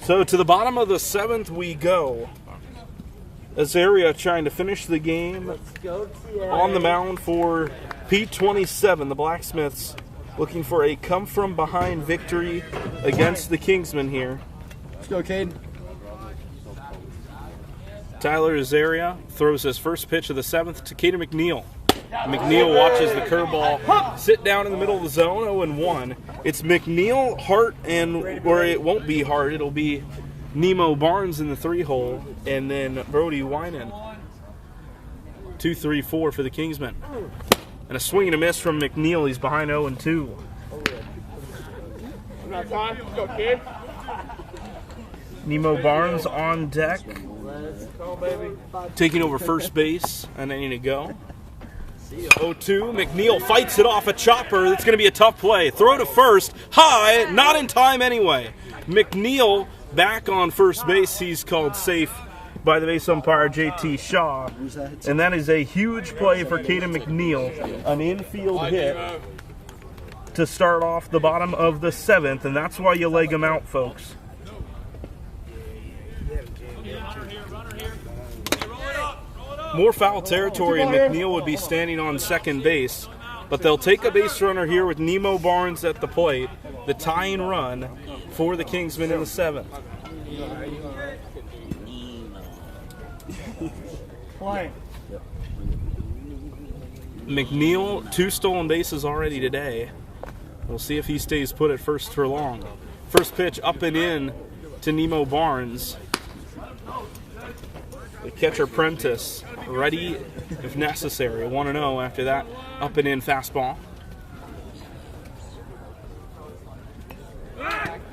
So to the bottom of the 7th we go. Azaria trying to finish the game on the mound for P27, the Blacksmiths, looking for a come-from-behind victory against the Kingsmen here. Let's go, Cade. Tyler Azaria throws his first pitch of the 7th to Caden McNeil. McNeil watches the curveball sit down in the middle of the zone, 0-1. It's McNeil, Hart, or it won't be Hart, it'll be Nemo Barnes in the 3-hole, and then Brody Winan. 2-3-4 for the Kingsmen. And a swing and a miss from McNeil. He's behind 0-2. Nemo Barnes on deck. Taking over first base, an inning to go. 0-2. McNeil fights it off a chopper. It's going to be a tough play. Throw to first. High. Not in time anyway. McNeil back on first base. He's called safe by the base umpire, J.T. Shaw. And that is a huge play for Caden McNeil. An infield hit to start off the bottom of the 7th. And that's why you leg him out, folks. More foul territory, and McNeil would be standing on second base. But they'll take a base runner here with Nemo Barnes at the plate. The tying run for the Kingsmen in the 7th. McNeil, 2 stolen bases already today. We'll see if he stays put at first for long. First pitch up and in to Nemo Barnes. The catcher Prentice ready if necessary. 1-0 after that up and in fastball.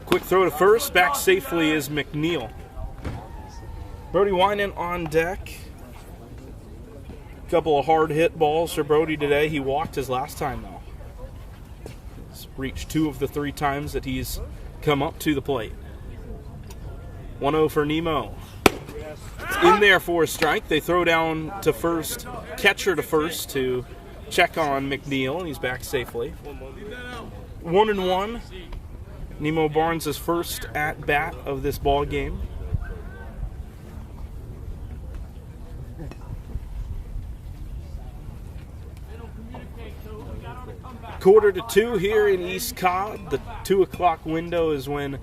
Quick throw to first. Back safely is McNeil. Brody Winan on deck. Couple of hard hit balls for Brody today. He walked his last time though. He's reached 2 of the 3 times that he's come up to the plate. 1-0 for Nemo. In there for a strike. They throw down to first, catcher to first to check on McNeil, and he's back safely. 1-1. Nemo Barnes' first at bat of this ball game. Quarter to 2 here in East Cobb. The 2 o'clock window is when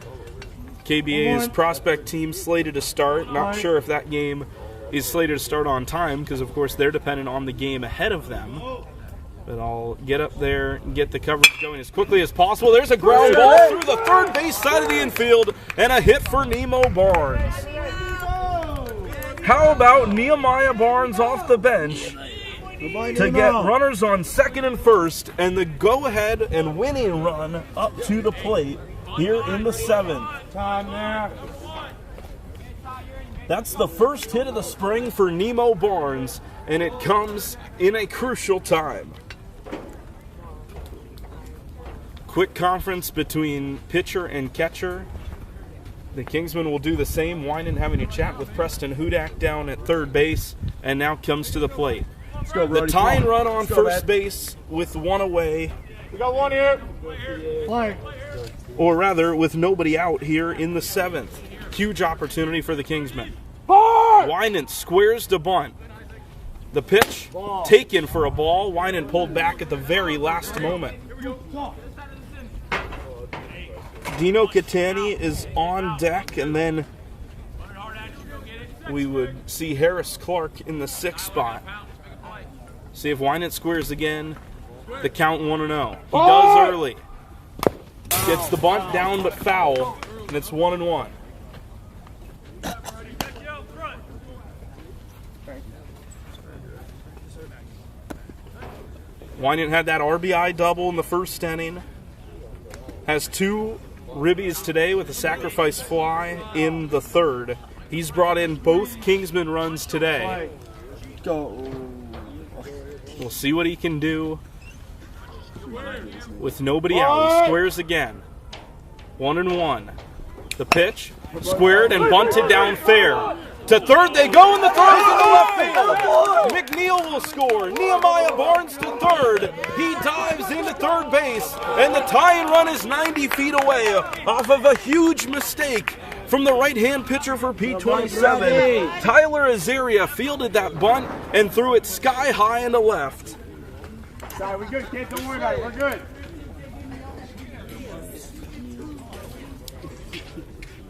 KBA's prospect team slated to start. Not sure if that game is slated to start on time because, of course, they're dependent on the game ahead of them. But I'll get up there and get the coverage going as quickly as possible. There's a ground ball through the third base side of the infield and a hit for Nemo Barnes. How about Nehemiah Barnes off the bench to get runners on second and first and the go-ahead and winning run up to the plate here in the 7th. That's the first hit of the spring for Nemo Barnes, and it comes in a crucial time. Quick conference between pitcher and catcher. The Kingsmen will do the same. Winan having a chat with Preston Hudak down at third base, and now comes to the plate. The tying run on first base with 1 away. We got 1 here. Or rather, with nobody out here in the 7th. Huge opportunity for the Kingsmen. Winan squares to bunt. The pitch taken for a ball. Winan pulled back at the very last moment. Dino Catani is on deck, and then we would see Harris Clark in the 6th spot. See if Winan squares again. The count 1-0. He does early. Gets the bunt down but foul, and it's 1-1. Winan had that RBI double in the first inning. Has 2 ribbies today with a sacrifice fly in the 3rd. He's brought in both Kingsmen runs today. We'll see what he can do with nobody out. He squares again. 1-1. The pitch squared and bunted down fair. To third they go, and the throw is in the left field. McNeil will score. Nehemiah Barnes to third. He dives into third base, and the tying run is 90 feet away off of a huge mistake from the right-hand pitcher for P27. Tyler Azaria fielded that bunt and threw it sky high into left. We're good, kid. Don't worry about it. We're good.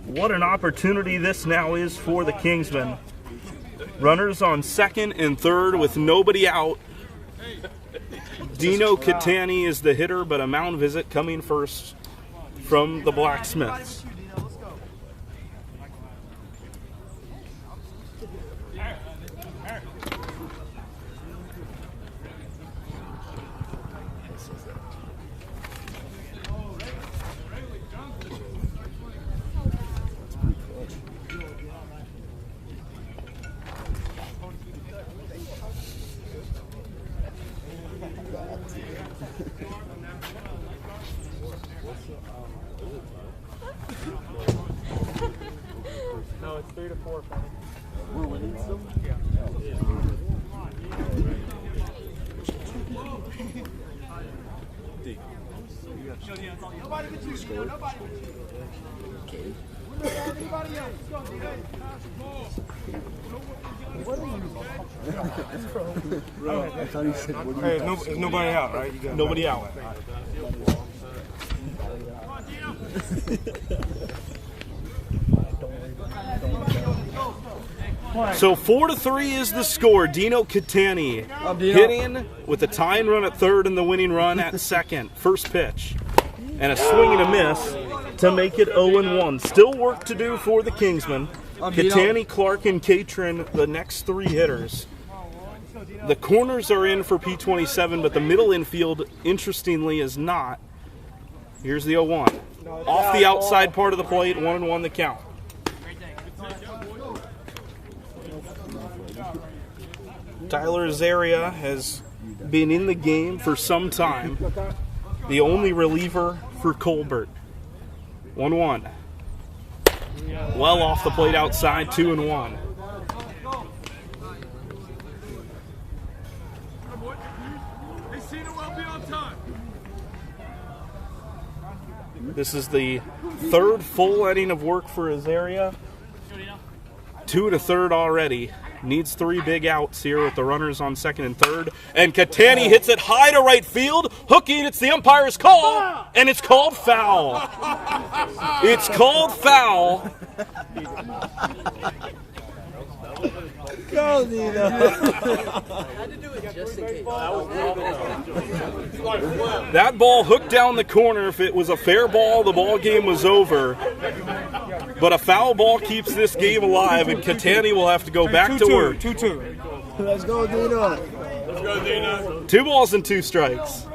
What an opportunity this now is for the Kingsmen. Runners on second and third with nobody out. Dino Catani is the hitter, but a mound visit coming first from the Blacksmiths. 3 to 4, funny. We're winning still? Yeah. Bro, I thought he said, what do you Hey, there's nobody out, right? You got Nobody out. So 4-3 is the score. Dino Catani hitting with a tying run at third and the winning run at second. First pitch. And a swing and a miss to make it 0-1. Still work to do for the Kingsmen. Catani, Clark, and Catron, the next three hitters. The corners are in for P27, but the middle infield, interestingly, is not. Here's the 0-1. Off the outside part of the plate, 1-1 the count. Tyler Azaria has been in the game for some time. The only reliever for Colbert. 1-1. Well off the plate outside, 2-1. This is the third full inning of work for Azaria. 2 to third already. Needs 3 big outs here with the runners on second and third. And Catani hits it high to right field. Hooking, it's the umpire's call. And it's called foul. It's called foul. Go, Dino. That ball hooked down the corner. If it was a fair ball, the ball game was over. But a foul ball keeps this game alive, and Catani will have to go back to work. 2-2. Let's go, Dino. Let's go, Dino. 2 balls and 2 strikes.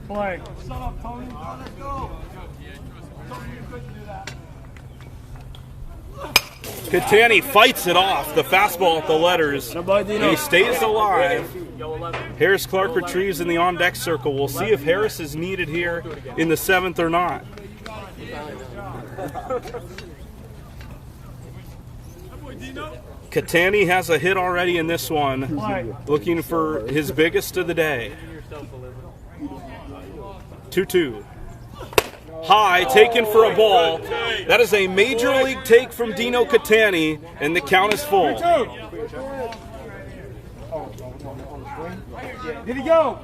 Play. Shut up, Tony. Let's go. Catani fights it off. The fastball at the letters. He stays alive. Harris Clark retrieves in the on-deck circle. We'll see if Harris is needed here in the 7th or not. Catani has a hit already in this one. Looking for his biggest of the day. 2-2. High, taken for a ball. That is a major league take from Dino Catani, and the count is full. Did he go?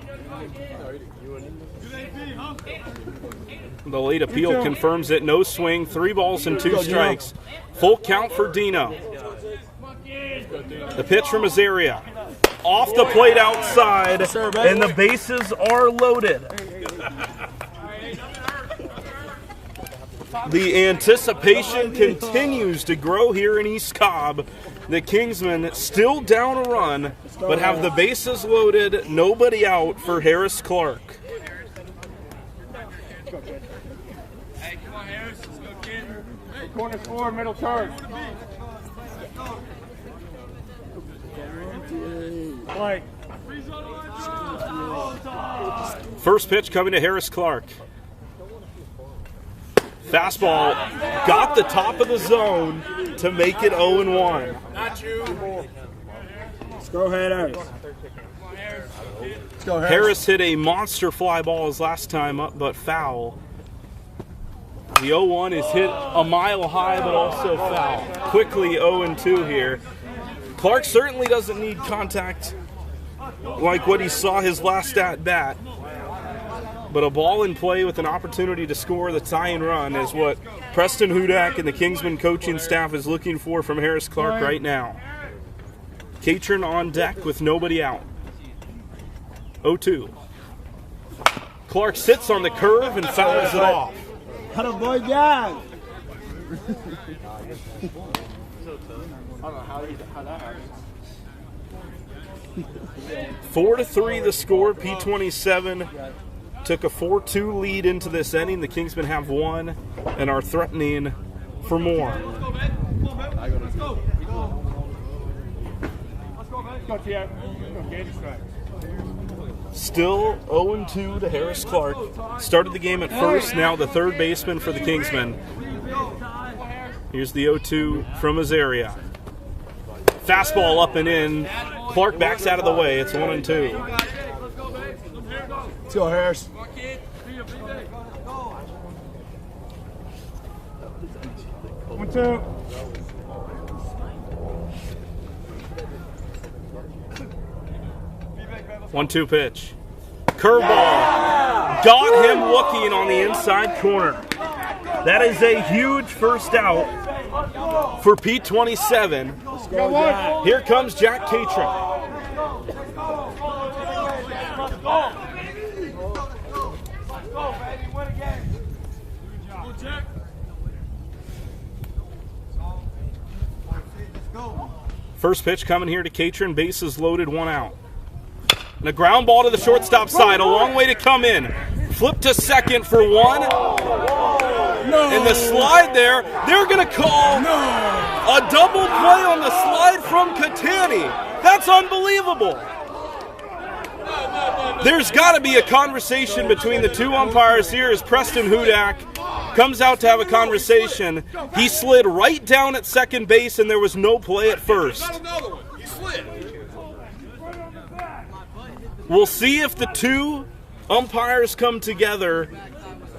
The late appeal confirms it. No swing, 3 balls and 2 strikes. Full count for Dino. The pitch from Azaria. Off the plate outside, and the bases are loaded. The anticipation continues to grow here in East Cobb. The Kingsmen still down a run, but have the bases loaded, nobody out for Harris Clark. Hey, come on, Harris. Let's go, kid. Corner's 4, middle turn. Play. First pitch coming to Harris Clark. Fastball got the top of the zone to make it 0-1. Not you. Let's go, Harris. Let's go, Harris hit a monster fly ball his last time up, but foul. The 0-1 is hit a mile high, but also foul. Quickly 0-2 here. Clark certainly doesn't need contact like what he saw his last at-bat. But a ball in play with an opportunity to score the tying run is what Preston Hudak and the Kingsmen coaching staff is looking for from Harris Clark right now. Catron on deck with nobody out. 0-2. Clark sits on the curve and fouls it off. How the boy got? I don't know how that happened. 4-3 the score. P27 took a 4-2 lead into this inning. The Kingsmen have 1 and are threatening for more. Still 0-2 to Harris Clark. Started the game at first, now the third baseman for the Kingsmen. Here's the 0-2 from Azaria. Fastball up and in. Clark backs out of the way. It's 1-2. Let's go, Harris. 1-2. One-two pitch. Curveball. Got him looking on the inside corner. That is a huge first out for P27. Here comes Jack Catron. First pitch coming here to Catron. Bases loaded, 1 out. And a ground ball to the shortstop side. A long way to come in. Flip to second for 1. And the slide there, they're going to call a double play on the slide from Catani. That's unbelievable. There's got to be a conversation between the two umpires here as Preston Hudak comes out to have a conversation. He slid right down at second base and there was no play at first. We'll see if the two umpires come together.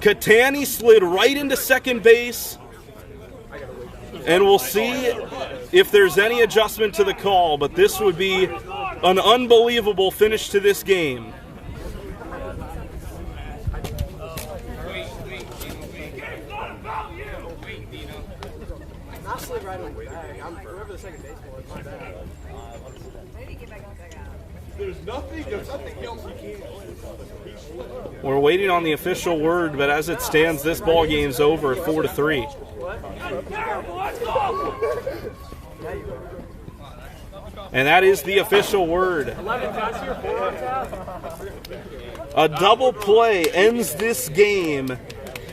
Catani slid right into second base, and we'll see if there's any adjustment to the call, but this would be an unbelievable finish to this game. There's nothing else you can. We're waiting on the official word, but as it stands, this ball game's over 4-3. And that is the official word. A double play ends this game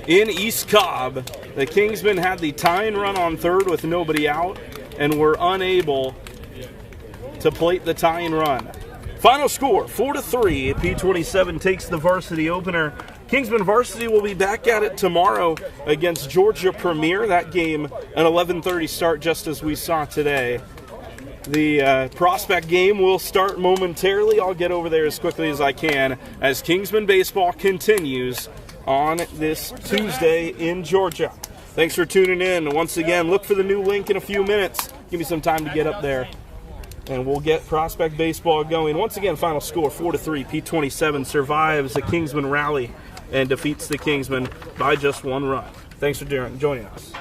in East Cobb. The Kingsmen had the tying run on third with nobody out and were unable to plate the tying run. Final score, 4-3. P27 takes the varsity opener. Kingsmen varsity will be back at it tomorrow against Georgia Premier. That game, an 11:30 start, just as we saw today. The prospect game will start momentarily. I'll get over there as quickly as I can as Kingsmen baseball continues on this Tuesday in Georgia. Thanks for tuning in. Once again, look for the new link in a few minutes. Give me some time to get up there, and we'll get prospect baseball going. Once again, final score, 4-3. P27 survives the Kingsmen rally and defeats the Kingsmen by just 1 run. Thanks for joining us.